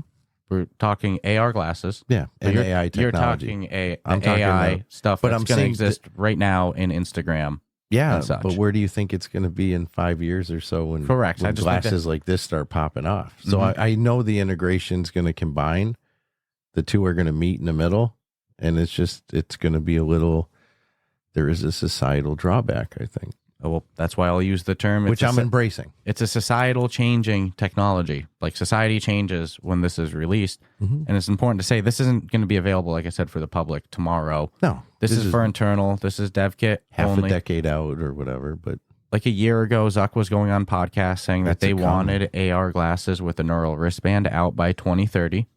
We're talking AR glasses. Yeah, and AI technology. You're talking AI stuff that's going to exist right now in Instagram. Yeah, but where do you think it's going to be in 5 years or so when glasses like this start popping off? So I know the integration's going to combine. The two are going to meet in the middle, and it's going to be there is a societal drawback, I think. well, that's why I'll use the term. Which I'm embracing. It's a societal changing technology. Like society changes when this is released. And it's important to say this isn't going to be available, like I said, for the public tomorrow. No. This is for internal. This is dev kit half only. a decade out or whatever. But like a year ago, Zuck was going on podcasts saying that they wanted AR glasses with a neural wristband out by 2030.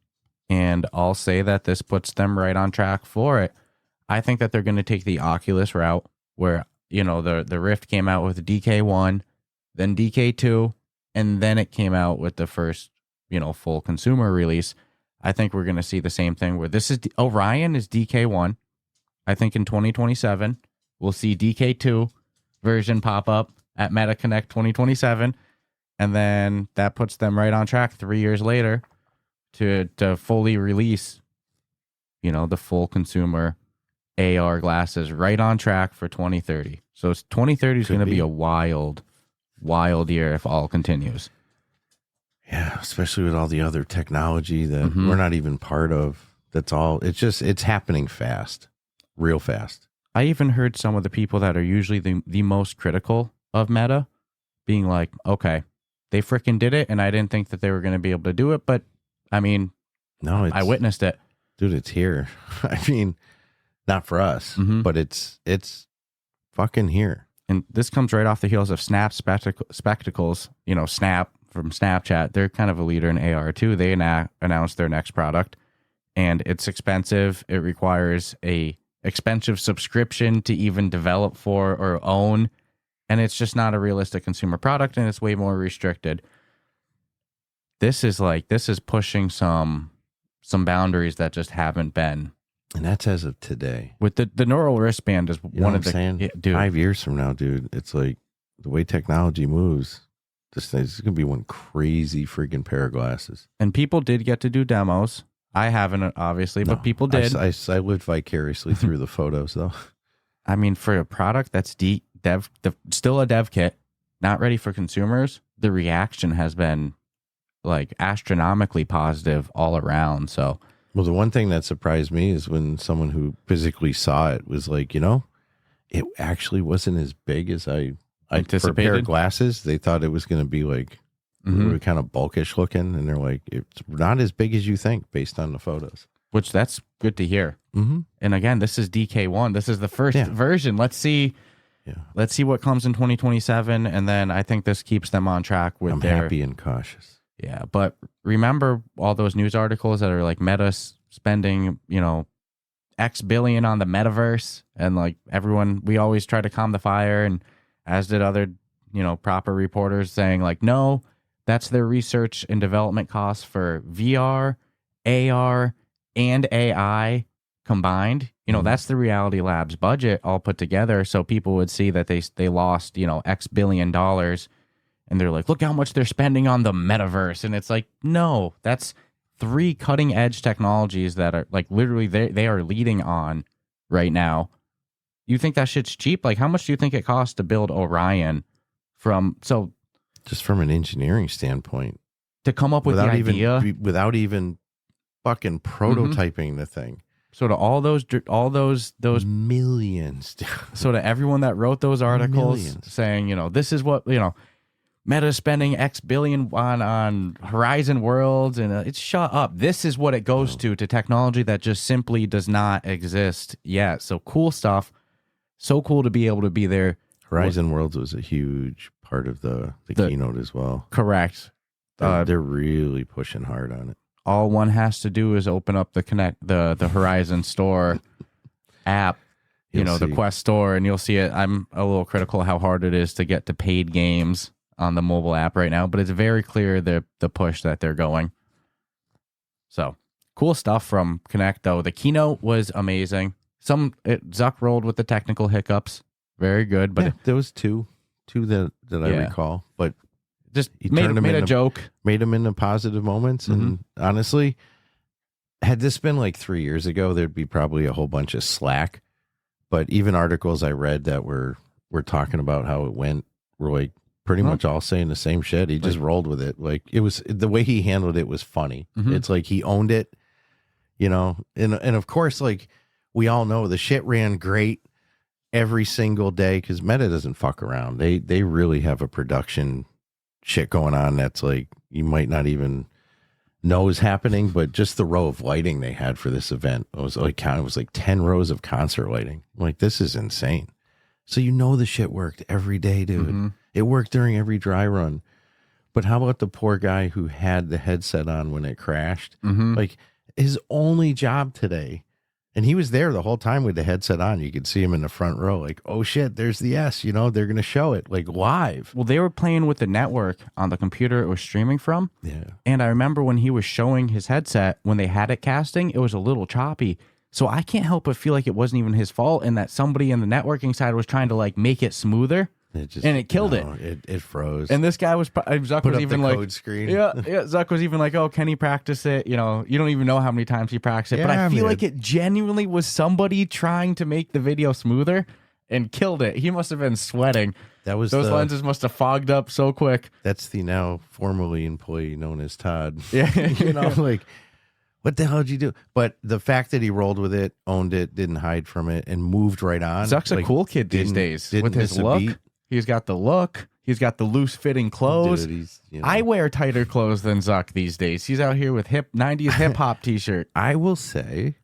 And I'll say that this puts them right on track for it. I think that they're going to take the Oculus route where, you know, the Rift came out with DK1, then DK2, and then it came out with the first, you know, full consumer release. I think we're going to see the same thing where this is Orion is DK1. I think in 2027, we'll see DK2 version pop up at MetaConnect 2027. And then that puts them right on track 3 years later to fully release, you know, the full consumer AR glasses right on track for 2030. So 2030 is going to be a wild year if all continues. Yeah, especially with all the other technology that we're not even part of. That's all. It's happening fast, real fast. I even heard some of the people that are usually the most critical of Meta being like, okay, they freaking did it, and I didn't think that they were going to be able to do it, but I mean, no, I witnessed it. Dude, it's here. I mean, not for us, but it's fucking here. And this comes right off the heels of Snap Spectacles. You know, Snap from Snapchat. They're kind of a leader in AR too. They announced their next product, and it's expensive. It requires a expensive subscription to even develop for or own, and it's just not a realistic consumer product, and it's way more restricted. This is pushing some boundaries that just haven't been. And that's as of today. With the neural wristband is one of the saying? Dude, 5 years from now, dude, it's like the way technology moves. This is gonna be one crazy freaking pair of glasses. And people did get to do demos. I haven't, obviously, but people did. I lived vicariously through the photos, though. I mean, for a product that's still a dev kit, not ready for consumers, the reaction has been like astronomically positive all around. So, well, the one thing that surprised me is when someone who physically saw it was like, you know, it actually wasn't as big as I anticipated. For a pair of glasses, they thought it was going to be like really kind of bulkish looking, and they're like, it's not as big as you think based on the photos. Which that's good to hear. And again, this is DK1. This is the first version. Let's see. Yeah. Let's see what comes in 2027, and then I think this keeps them on track with I'm happy and cautious. Yeah, but remember all those news articles that are like Meta spending, you know, X billion on the metaverse, and like everyone, we always try to calm the fire, and as did other, you know, proper reporters saying like, no, that's their research and development costs for VR, AR, and AI combined. You know, that's the Reality Labs budget all put together. So people would see that they lost, you know, X billion dollars, and they're like, look how much they're spending on the metaverse. And it's like, no, that's 3 cutting edge technologies that are like literally they are leading on right now. You think that shit's cheap? Like, how much do you think it costs to build Orion just from an engineering standpoint, to come up with the idea without even fucking prototyping the thing? So to all those millions. So to everyone that wrote those articles saying, you know, this is what, you know, Meta spending X billion on Horizon Worlds, and it's shut up. This is what it goes to technology that just simply does not exist yet. So cool stuff. So cool to be able to be there. Horizon Worlds was a huge part of the keynote as well. Correct. They're really pushing hard on it. All one has to do is open up the Horizon Store app, the Quest Store, and you'll see it. I'm a little critical how hard it is to get to paid games on the mobile app right now, but it's very clear the push that they're going. So cool stuff from Connect, though. The keynote was amazing. Zuck rolled with the technical hiccups. Very good, but there was two that I recall, but just made a joke. Made them into positive moments. And honestly, had this been like 3 years ago, there'd be probably a whole bunch of slack. But even articles I read that were talking about how it went were like pretty much all saying the same shit. He just rolled with it. Like, it was the way he handled it was funny. It's like he owned it, you know, and of course, like we all know the shit ran great. every single day, because Meta doesn't fuck around. They really have a production shit going on that's like you might not even know is happening, but just the row of lighting they had for this event, it was like 10 rows of concert lighting. I'm like, this is insane. So the shit worked every day, dude. It worked during every dry run. But how about the poor guy who had the headset on when it crashed? Like his only job today, and he was there the whole time with the headset on. You could see him in the front row, like, oh shit, there's the S. They're going to show it like live. Well, they were playing with the network on the computer it was streaming from. Yeah. And I remember when he was showing his headset, when they had it casting, it was a little choppy. So I can't help but feel like it wasn't even his fault and that somebody in the networking side was trying to like make it smoother. It killed it. It froze. And this guy was, Zuck Put was up even the like, code screen. yeah, Zuck was even like, oh, can he practice it? You don't even know how many times he practiced it. But I feel like it genuinely was somebody trying to make the video smoother and killed it. He must have been sweating. Those lenses must have fogged up so quick. That's the now formerly employee known as Todd. Yeah. Like, what the hell did you do? But the fact that he rolled with it, owned it, didn't hide from it, and moved right on. Zuck's a cool kid these days with his look. He's got the look. He's got the loose fitting clothes. Dude, I wear tighter clothes than Zuck these days. He's out here with 90s hip hop t-shirt. I will say,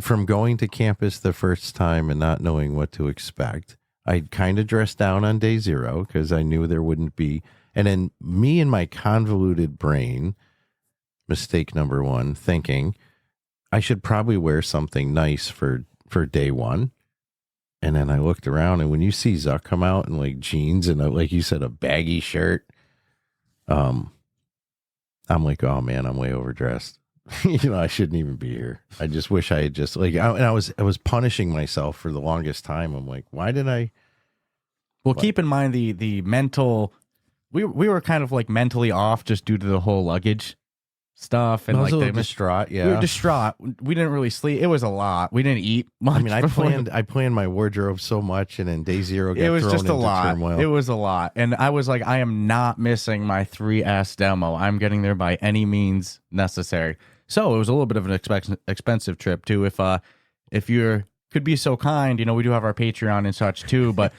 from going to campus the first time and not knowing what to expect, I kind of dressed down on day 0 because I knew there wouldn't be. And then me and my convoluted brain, mistake number 1, thinking I should probably wear something nice for day 1. And then I looked around, and when you see Zuck come out in like jeans and like you said, a baggy shirt, I'm like, oh man, I'm way overdressed. I shouldn't even be here. I just wish I had just like, I was punishing myself for the longest time. I'm like, why did I? Well, keep in mind the mental, we were kind of like mentally off just due to the whole luggage stuff and like the distraught. Yeah, we were distraught. We didn't really sleep. It was a lot. We didn't eat much. I mean, I planned my wardrobe so much, and then day 0 got it was thrown just a into lot. turmoil. It was a lot, and I was like, I am not missing my 3S demo. I'm getting there by any means necessary. So it was a little bit of an expensive trip too. If you could be so kind, we do have our Patreon and such too, but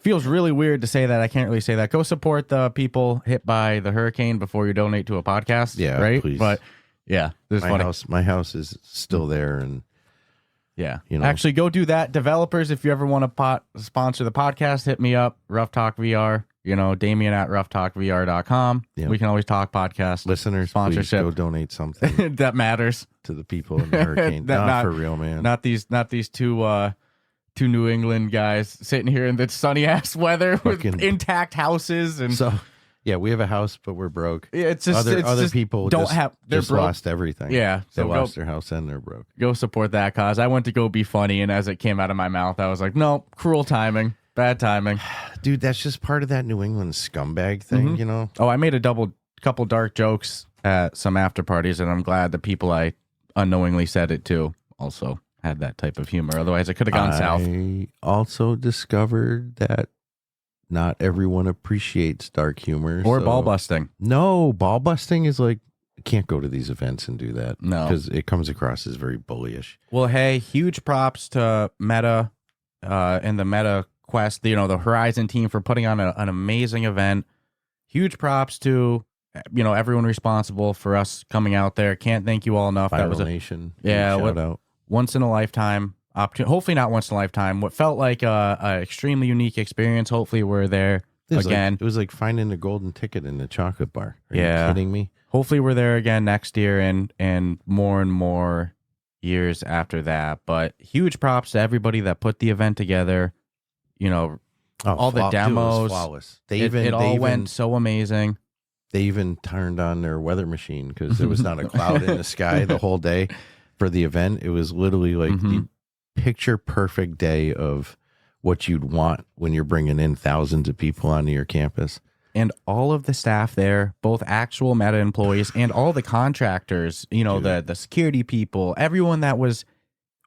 feels really weird to say that. I can't really say that. Go support the people hit by the hurricane before you donate to a podcast. Yeah, right. Please. But yeah, this is my house is still there, and yeah, actually go do that. Developers, if you ever want to sponsor the podcast, hit me up. Ruff Talk VR. Damien at rufftalkvr.com. Yeah. We can always talk podcast. Listeners, sponsorship. please go donate something that matters to the people in the hurricane. not for real, man. Not these two New England guys sitting here in the sunny ass weather with intact houses and so. Yeah, we have a house, but we're broke. Yeah, it's just other just people don't have. They're just broke. lost everything. Yeah, they lost their house and they're broke. Go support that cause. I went to go be funny, and as it came out of my mouth, I was like, "No, cruel timing, bad timing." Dude, that's just part of that New England scumbag thing, Oh, I made a couple dark jokes at some after parties, and I'm glad the people I unknowingly said it to also had that type of humor. Otherwise, it could have gone south. I also discovered that not everyone appreciates dark humor. Or ball busting. No, ball busting is like, can't go to these events and do that. No. Because it comes across as very bullyish. Well, hey, huge props to Meta and the Meta Quest, the Horizon team for putting on an amazing event. Huge props to, everyone responsible for us coming out there. Can't thank you all enough. Viral That was Nation. shout out. Once in a lifetime opportunity. Hopefully not once in a lifetime. What felt like a extremely unique experience. Hopefully we're there again. It was like finding a golden ticket in the chocolate bar. Are you kidding me? Hopefully we're there again next year and more years after that. But huge props to everybody that put the event together. All the demos. Dude, it was flawless. It all went so amazing. They even turned on their weather machine because there was not a cloud in the sky the whole day for the event. It was literally like the picture perfect day of what you'd want when you're bringing in thousands of people onto your campus. And all of the staff there, both actual Meta employees and all the contractors, the security people, everyone that was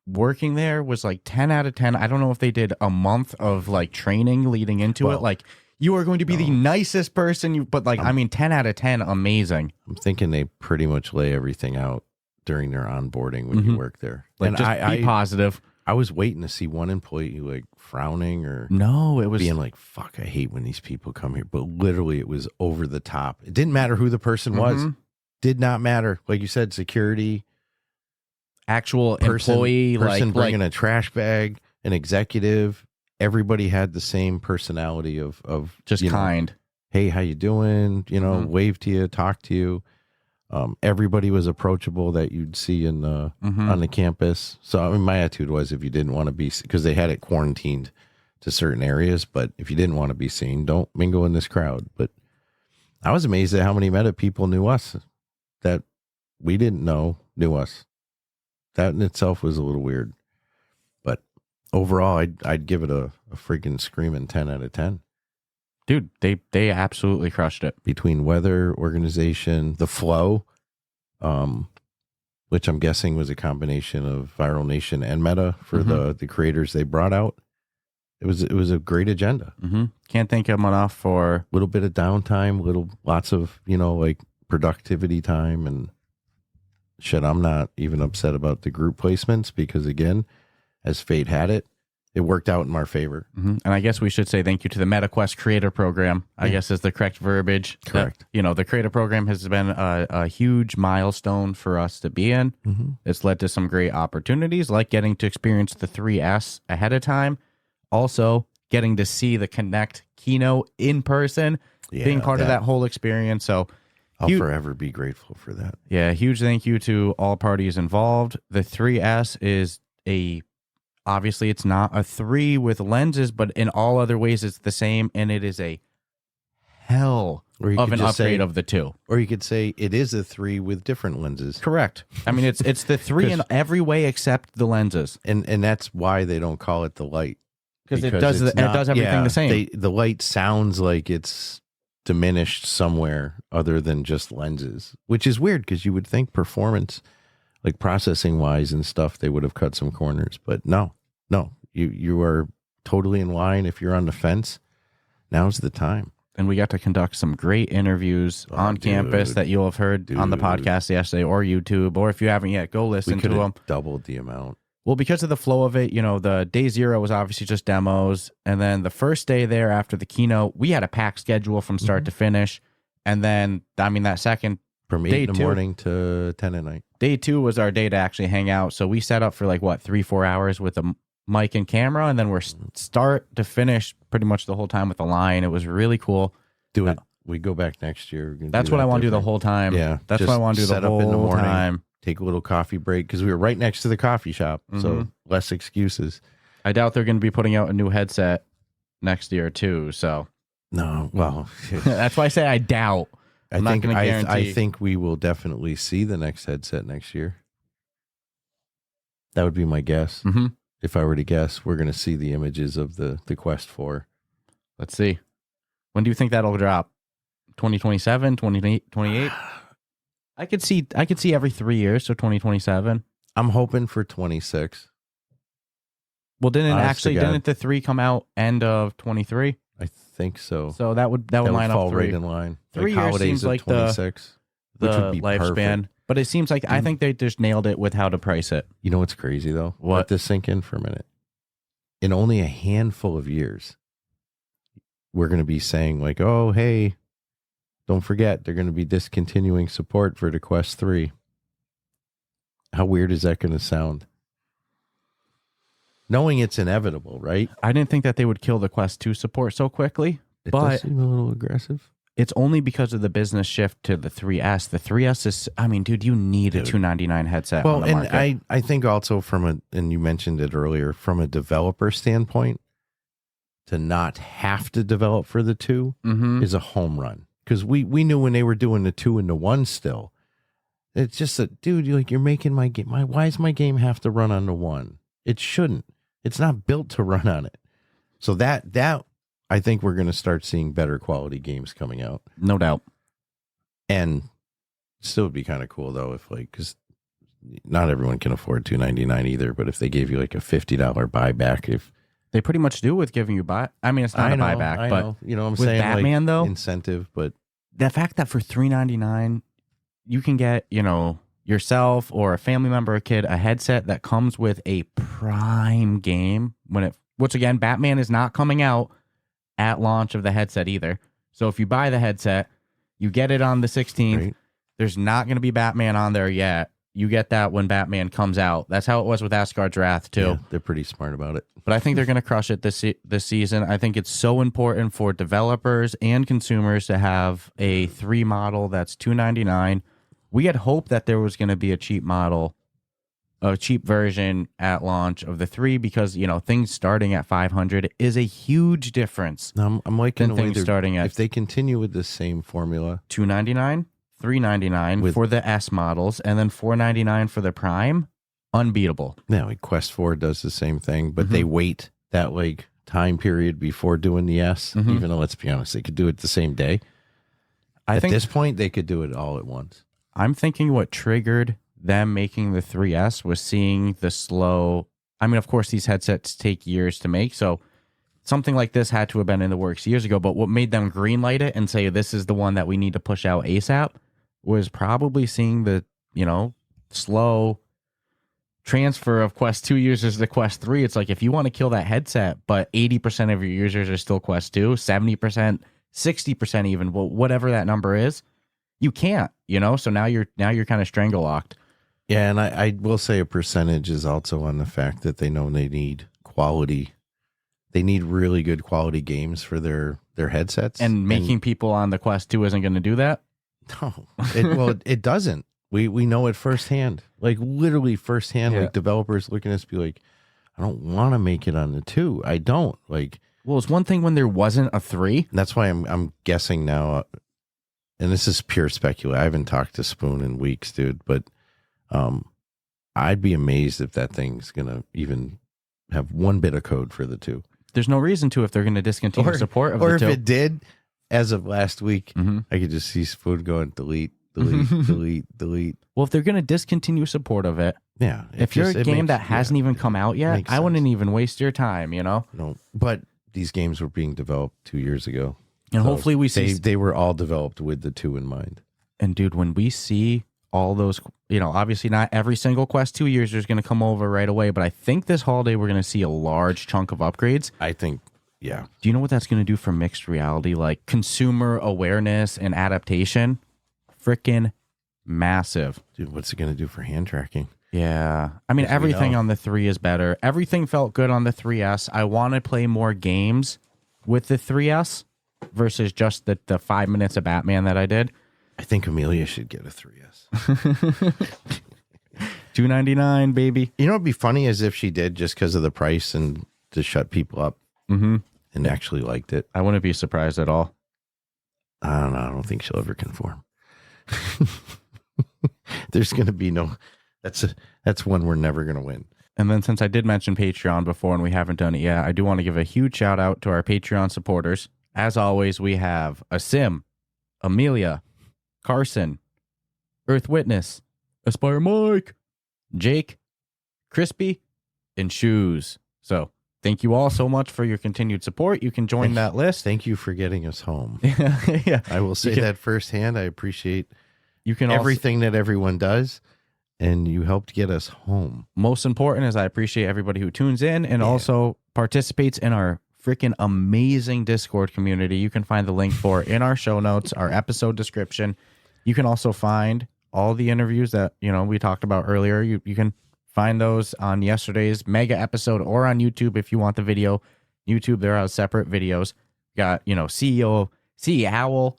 working there was like 10 out of 10. I don't know if they did a month of like training leading into it. Like, you are going to be the nicest person, but 10 out of 10, amazing. I'm thinking they pretty much lay everything out during their onboarding when you work there. Like, just be positive. I was waiting to see one employee like frowning or No, it was being like, fuck, I hate when these people come here. But literally it was over the top. It didn't matter who the person was. Did not matter. Like you said, security, actual employee, person bringing a trash bag, an executive. Everybody had the same personality of just kind. Hey, how you doing? Wave to you, talk to you. Everybody was approachable that you'd see in on the campus. So I mean, my attitude was, if you didn't want to be, because they had it quarantined to certain areas, but if you didn't want to be seen, don't mingle in this crowd. But I was amazed at how many Meta people knew us that we didn't know knew us. That in itself was a little weird. But overall, I'd give it a freaking screaming 10 out of 10. Dude, they absolutely crushed it. Between weather, organization, the flow, which I'm guessing was a combination of Viral Nation and Meta for the creators they brought out. It was a great agenda. Can't thank them enough for a little bit of downtime, lots of like productivity time and shit. I'm not even upset about the group placements because, again, as fate had it, it worked out in our favor. And I guess we should say thank you to the MetaQuest Creator Program, I guess is the correct verbiage. Correct. The Creator Program has been a huge milestone for us to be in. It's led to some great opportunities, like getting to experience the 3S ahead of time. Also, getting to see the Connect keynote in person, being part of that whole experience. So I'll forever be grateful for that. Yeah, huge thank you to all parties involved. The 3S is obviously it's not a 3 with lenses, but in all other ways it's the same, and it is a hell of an upgrade of the 2. Or you could say it is a 3 with different lenses. Correct. I mean, it's the 3 in every way except the lenses. And that's why they don't call it the light. Because it does everything the same. The light sounds like it's diminished somewhere other than just lenses, which is weird because you would think performance, like processing wise and stuff, they would have cut some corners. But no, you are totally in line. If you're on the fence, now's the time. And we got to conduct some great interviews on campus that you'll have heard on the podcast yesterday or YouTube, or if you haven't yet, go listen to them. Doubled the amount. Well, because of the flow of it, the day 0 was obviously just demos. And then the first day there after the keynote, we had a packed schedule from start to finish. And then, that second from 8 in the morning to 10 at night. Day 2 was our day to actually hang out. So we set up for 3-4 hours with a mic and camera. And then we're start to finish pretty much the whole time with the line. It was really cool. Do it. We go back next year. That's what I want to do the whole time. Yeah. That's what I want to do the whole time. Take a little coffee break because we were right next to the coffee shop. So less excuses. I doubt they're going to be putting out a new headset next year too. So no, well, that's why I say I doubt. I think we will definitely see the next headset next year. That would be my guess. If I were to guess, we're going to see the images of the Quest 4. Let's see. When do you think that'll drop? 2027, 2028? I could see every 3 years, so 2027. I'm hoping for 26. Well, didn't the 3 come out end of 23? I think so. So that would line up fall 3. right in line. 3 years seems like 26, the which would be lifespan. perfect. But it seems like I think they just nailed it with how to price it. You know what's crazy though? What? Let this sink in for a minute. In only a handful of years, we're going to be saying oh, hey, don't forget, they're going to be discontinuing support for the Quest 3. How weird is that going to sound? Knowing it's inevitable, right? I didn't think that they would kill the Quest 2 support so quickly. It but does seem a little aggressive. It's only because of the business shift to the 3S. The 3S is, dude, you need a $299 headset on the market. And I think also and you mentioned it earlier, from a developer standpoint, to not have to develop for the 2 is a home run. Because we knew when they were doing the 2 and the 1 still. It's just dude, you're making my game. Why does my game have to run on the 1? It shouldn't. It's not built to run on it. So that I think we're going to start seeing better quality games coming out. No doubt. And still would be kind of cool though if because not everyone can afford $299 either. But if they gave you a $50 buyback, if they pretty much do with giving you it's not a buyback, but you know what I'm with saying? Batman though, incentive, but the fact that for $399 you can get, yourself or a family member or kid a headset that comes with a prime game, which again, Batman is not coming out at launch of the headset either. So if you buy the headset, you get it on the 16th. Right. There's not going to be Batman on there yet. You get that when Batman comes out. That's how it was with Asgard's Wrath too. Yeah, they're pretty smart about it. But I think they're going to crush it this season. I think it's so important for developers and consumers to have a 3 model that's $299. We had hoped that there was going to be a cheap model, a cheap version at launch of the 3 because, things starting at $500 is a huge difference. No, I'm liking than the way things they're- starting at if they continue with the same formula. $299, $399 for the S models, and then $499 for the Prime. Unbeatable. Yeah, like Quest 4 does the same thing, but they wait that time period before doing the S, even though, let's be honest, they could do it the same day. At this point, they could do it all at once. I'm thinking what triggered them making the 3S was seeing the slow. I mean, of course, these headsets take years to make, so something like this had to have been in the works years ago. But what made them greenlight it and say this is the one that we need to push out ASAP was probably seeing the, slow transfer of Quest 2 users to Quest 3. It's like if you want to kill that headset, but 80% of your users are still Quest 2, 70%, 60% even, well, whatever that number is, you can't, So now you're kind of strangle locked. Yeah, and I will say a percentage is also on the fact that they know they need quality. They need really good quality games for their headsets. And making people on the Quest 2 isn't going to do that? No, it doesn't. We know it firsthand, like literally firsthand. Yeah. Like developers looking at us be like, I don't want to make it on the 2. I don't like. Well, it's one thing when there wasn't a 3. That's why I'm guessing now, and this is pure speculation. I haven't talked to Spoon in weeks, dude, but I'd be amazed if that thing's gonna even have one bit of code for the 2. There's no reason to if they're going to discontinue support of the 2. Or if it did, as of last week, I could just see Spoon going delete, delete. Well, if they're going to discontinue support of it, yeah. if you're a game that hasn't even come out yet, I wouldn't even waste your time, No, but these games were being developed 2 years ago. And hopefully we see... They were all developed with the 2 in mind. And dude, when we see all those, obviously not every single Quest 2 user is going to come over right away, but I think this holiday we're going to see a large chunk of upgrades. I think, yeah. Do you know what that's going to do for mixed reality? Like consumer awareness and adaptation? Freaking massive. Dude, what's it going to do for hand tracking? Yeah. I mean, everything on the 3 is better. Everything felt good on the 3S. I want to play more games with the 3S versus just the 5 minutes of Batman that I did. I think Amelia should get a 3S. $299, baby. You know what'd be funny is if she did just because of the price and to shut people up and actually liked it. I wouldn't be surprised at all. I don't know. I don't think she'll ever conform. There's going to be no... That's one we're never going to win. And then since I did mention Patreon before and we haven't done it yet, I do want to give a huge shout out to our Patreon supporters. As always, we have Asim, Amelia, Carson, Earth Witness, Aspire Mike, Jake, Crispy, and Shoes. So thank you all so much for your continued support. You can join that list. Thank you for getting us home. Yeah, I will say that firsthand. I appreciate everything everything that everyone does. And you helped get us home. Most important is I appreciate everybody who tunes in and also participates in our freaking amazing Discord community. You can find the link for in our show notes, our episode description. You can also find all the interviews that, we talked about earlier. You can find those on yesterday's mega episode or on YouTube if you want the video. YouTube, there are separate videos. Got, CEO Owl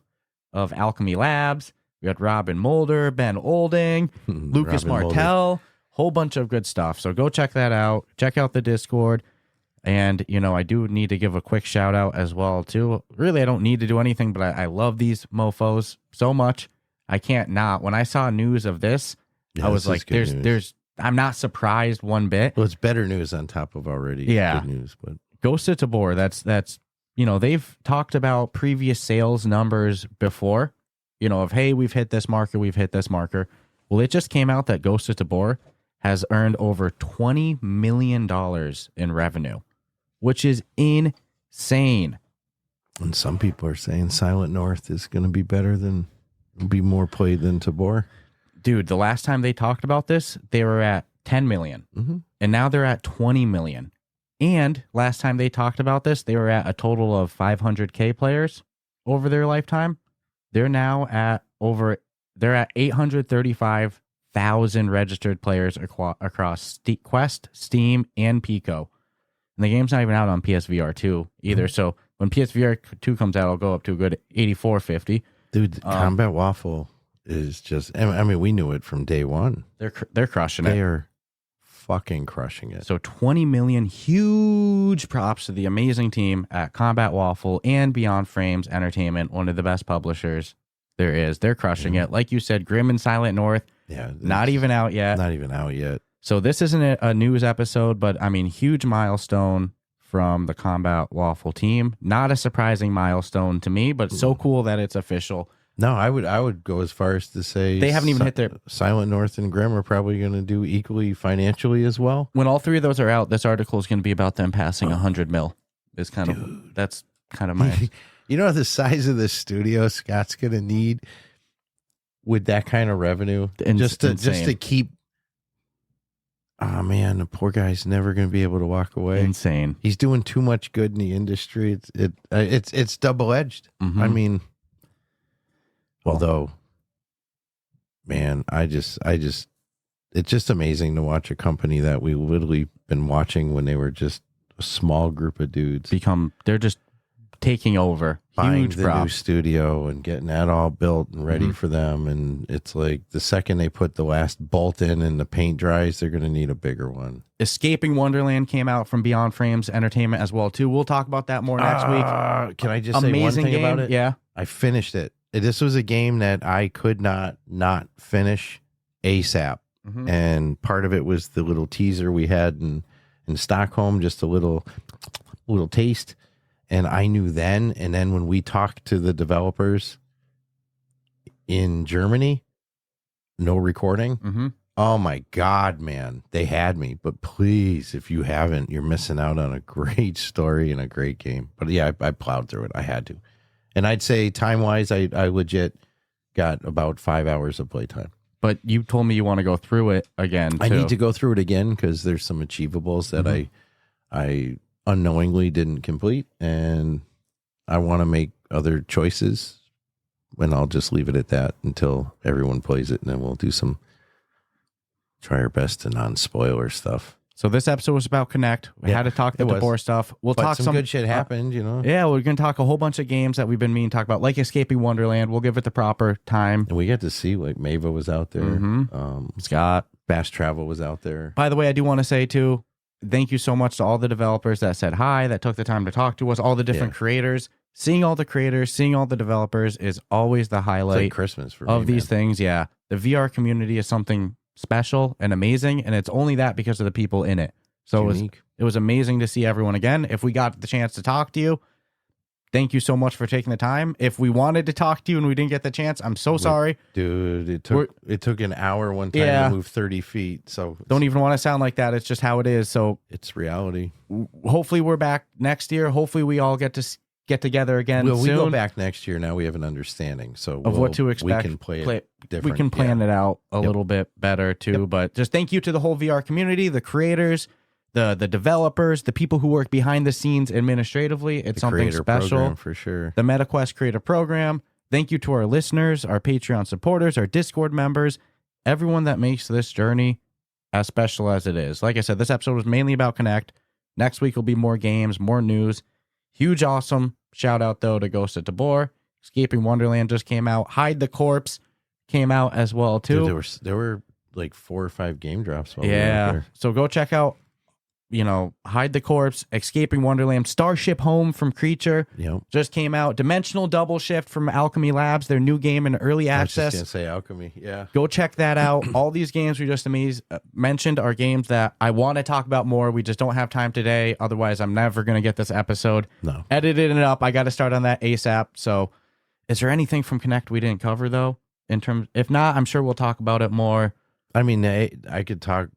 of Alchemy Labs. We got Robin Mulder, Ben Olding, Lucas Martell, whole bunch of good stuff. So go check that out. Check out the Discord. And, I do need to give a quick shout out as well, too. Really, I don't need to do anything, but I love these mofos so much. I can't not. When I saw news of this, I was like, I'm not surprised one bit. Well, it's better news on top of already good news. But Ghost of Tabor, that's they've talked about previous sales numbers before. Of, hey, we've hit this marker. Well, it just came out that Ghost of Tabor has earned over $20 million in revenue, which is insane. And some people are saying Silent North is going to be better be more played than Tabor. Dude, the last time they talked about this, they were at 10 million. Mm-hmm. And now they're at 20 million. And last time they talked about this, they were at a total of 500K players over their lifetime. They're now at they're at 835,000 registered players across Quest, Steam, and Pico. And the game's not even out on PSVR 2 either. So when PSVR 2 comes out, it'll go up to a good 8450. Dude, Combat Waffle is just, I mean, we knew it from day one. They're crushing it. They are fucking crushing it. So 20 million, huge props to the amazing team at Combat Waffle and Beyond Frames Entertainment, one of the best publishers there is. They're crushing it. Like you said, Grim and Silent North, not even out yet. Not even out yet. So this isn't a news episode, but I mean, huge milestone from the Combat Waffle team. Not a surprising milestone to me, but so cool that it's official. No, I would go as far as to say they haven't even hit their Silent North and Grim are probably going to do equally financially as well. When all three of those are out, this article is going to be about them passing 100 mil. It's kind of that's kind of my. You know the size of the studio Scott's going to need with that kind of revenue, just to keep. Oh man, the poor guy's never going to be able to walk away. Insane. He's doing too much good in the industry. It's double edged. Mm-hmm. I mean, although, man, it's just amazing to watch a company that we literally been watching when they were just a small group of dudes they're just taking over. Buying Huge the props. new studio and getting that all built and ready for them. And it's like the second they put the last bolt in and the paint dries, they're going to need a bigger one. Escaping Wonderland came out from Beyond Frames Entertainment as well too. We'll talk about that more next week. Can I just say one thing game about it? Yeah. I finished it. This was a game that I could not finish ASAP. Mm-hmm. And part of it was the little teaser we had in Stockholm, just a little taste. And I knew then, and then when we talked to the developers in Germany, no recording. Mm-hmm. Oh my God, man, they had me. But please, if you haven't, you're missing out on a great story and a great game. But yeah, I plowed through it. I had to. And I'd say time-wise, I legit got about 5 hours of playtime. But you told me you want to go through it again, too. I need to go through it again because there's some achievables that I unknowingly didn't complete, and I want to make other choices, and I'll just leave it at that until everyone plays it, and then we'll try our best to non-spoiler stuff. So this episode was about Connect. We had to talk the DeBoer stuff. We'll talk some good shit happened, you know. Yeah, we're going to talk a whole bunch of games that we've been meaning to talk about, like Escaping Wonderland. We'll give it the proper time. And we got to see, like, Mava was out there. Scott. Fast Travel was out there. By the way, I do want to say, too, thank you so much to all the developers that said hi, that took the time to talk to us, all the different creators. Seeing all the creators, seeing all the developers is always the highlight like Christmas for of these things. Yeah. The VR community is something special and amazing, and it's only that because of the people in it. So it was amazing to see everyone again. If we got the chance to talk to you, thank you so much for taking the time. If we wanted to talk to you and we didn't get the chance, I'm so sorry. Dude, it took an hour one time to move 30 feet. So don't even want to sound like that. It's just how it is. So it's reality. Hopefully we're back next year. Hopefully we all get to get together again soon. We go back next year. Now we have an understanding of what to expect. We can play it different. We can plan it out a little bit better too. But just thank you to the whole VR community, the creators, the developers, the people who work behind the scenes administratively. It's something special for sure. The MetaQuest Creator Program. Thank you to our listeners, our Patreon supporters, our Discord members, everyone that makes this journey as special as it is. Like I said, this episode was mainly about Connect. Next week will be more games, more news. Huge, awesome shout out though to Ghost of Tabor. Escaping Wonderland just came out. Hide the Corpse came out as well too. Dude, there were like 4 or 5 game drops. So go check out, Hide the Corpse, Escaping Wonderland, Starship Home from Creature just came out. Dimensional Double Shift from Alchemy Labs, their new game in early access. I was just gonna say Alchemy, yeah. Go check that out. All these games we just mentioned are games that I want to talk about more. We just don't have time today. Otherwise, I'm never gonna get this episode edited it up. I got to start on that ASAP. So, is there anything from Connect we didn't cover though? If not, I'm sure we'll talk about it more. I mean, I could talk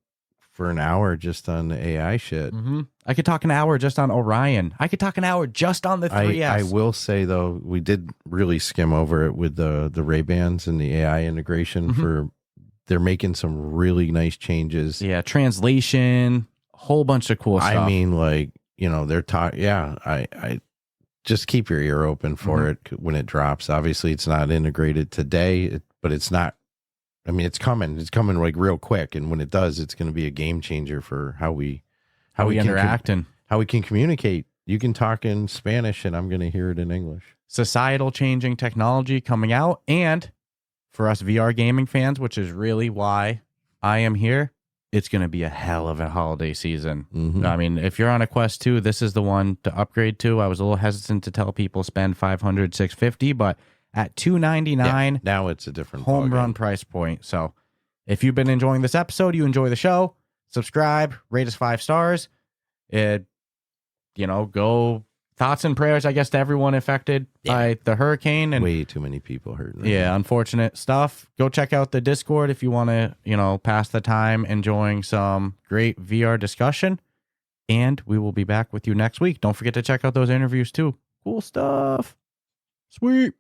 for an hour just on the AI shit. Mm-hmm. I could talk an hour just on Orion. I could talk an hour just on the 3S. I will say though, we did really skim over it with the Ray-Bans and the AI integration for they're making some really nice changes. Yeah, translation, a whole bunch of cool stuff. I mean, like, they're talking. Yeah, I just keep your ear open for it when it drops. Obviously, it's not integrated today, but it's not. I mean, it's coming. It's coming like real quick, and when it does, it's going to be a game changer for how we interact and how we can communicate. You can talk in Spanish, and I'm going to hear it in English. Societal changing technology coming out, and for us VR gaming fans, which is really why I am here, it's going to be a hell of a holiday season. Mm-hmm. I mean, if you're on a Quest 2, this is the one to upgrade to. I was a little hesitant to tell people spend $500, $650, but at $299, now it's a different home ballgame. run price point. So if you've been enjoying this episode, you enjoy the show, subscribe, rate us 5 stars. Go thoughts and prayers, I guess, to everyone affected by the hurricane. And way too many people hurt. Yeah, unfortunate stuff. Go check out the Discord if you want to, pass the time enjoying some great VR discussion. And we will be back with you next week. Don't forget to check out those interviews too. Cool stuff. Sweet.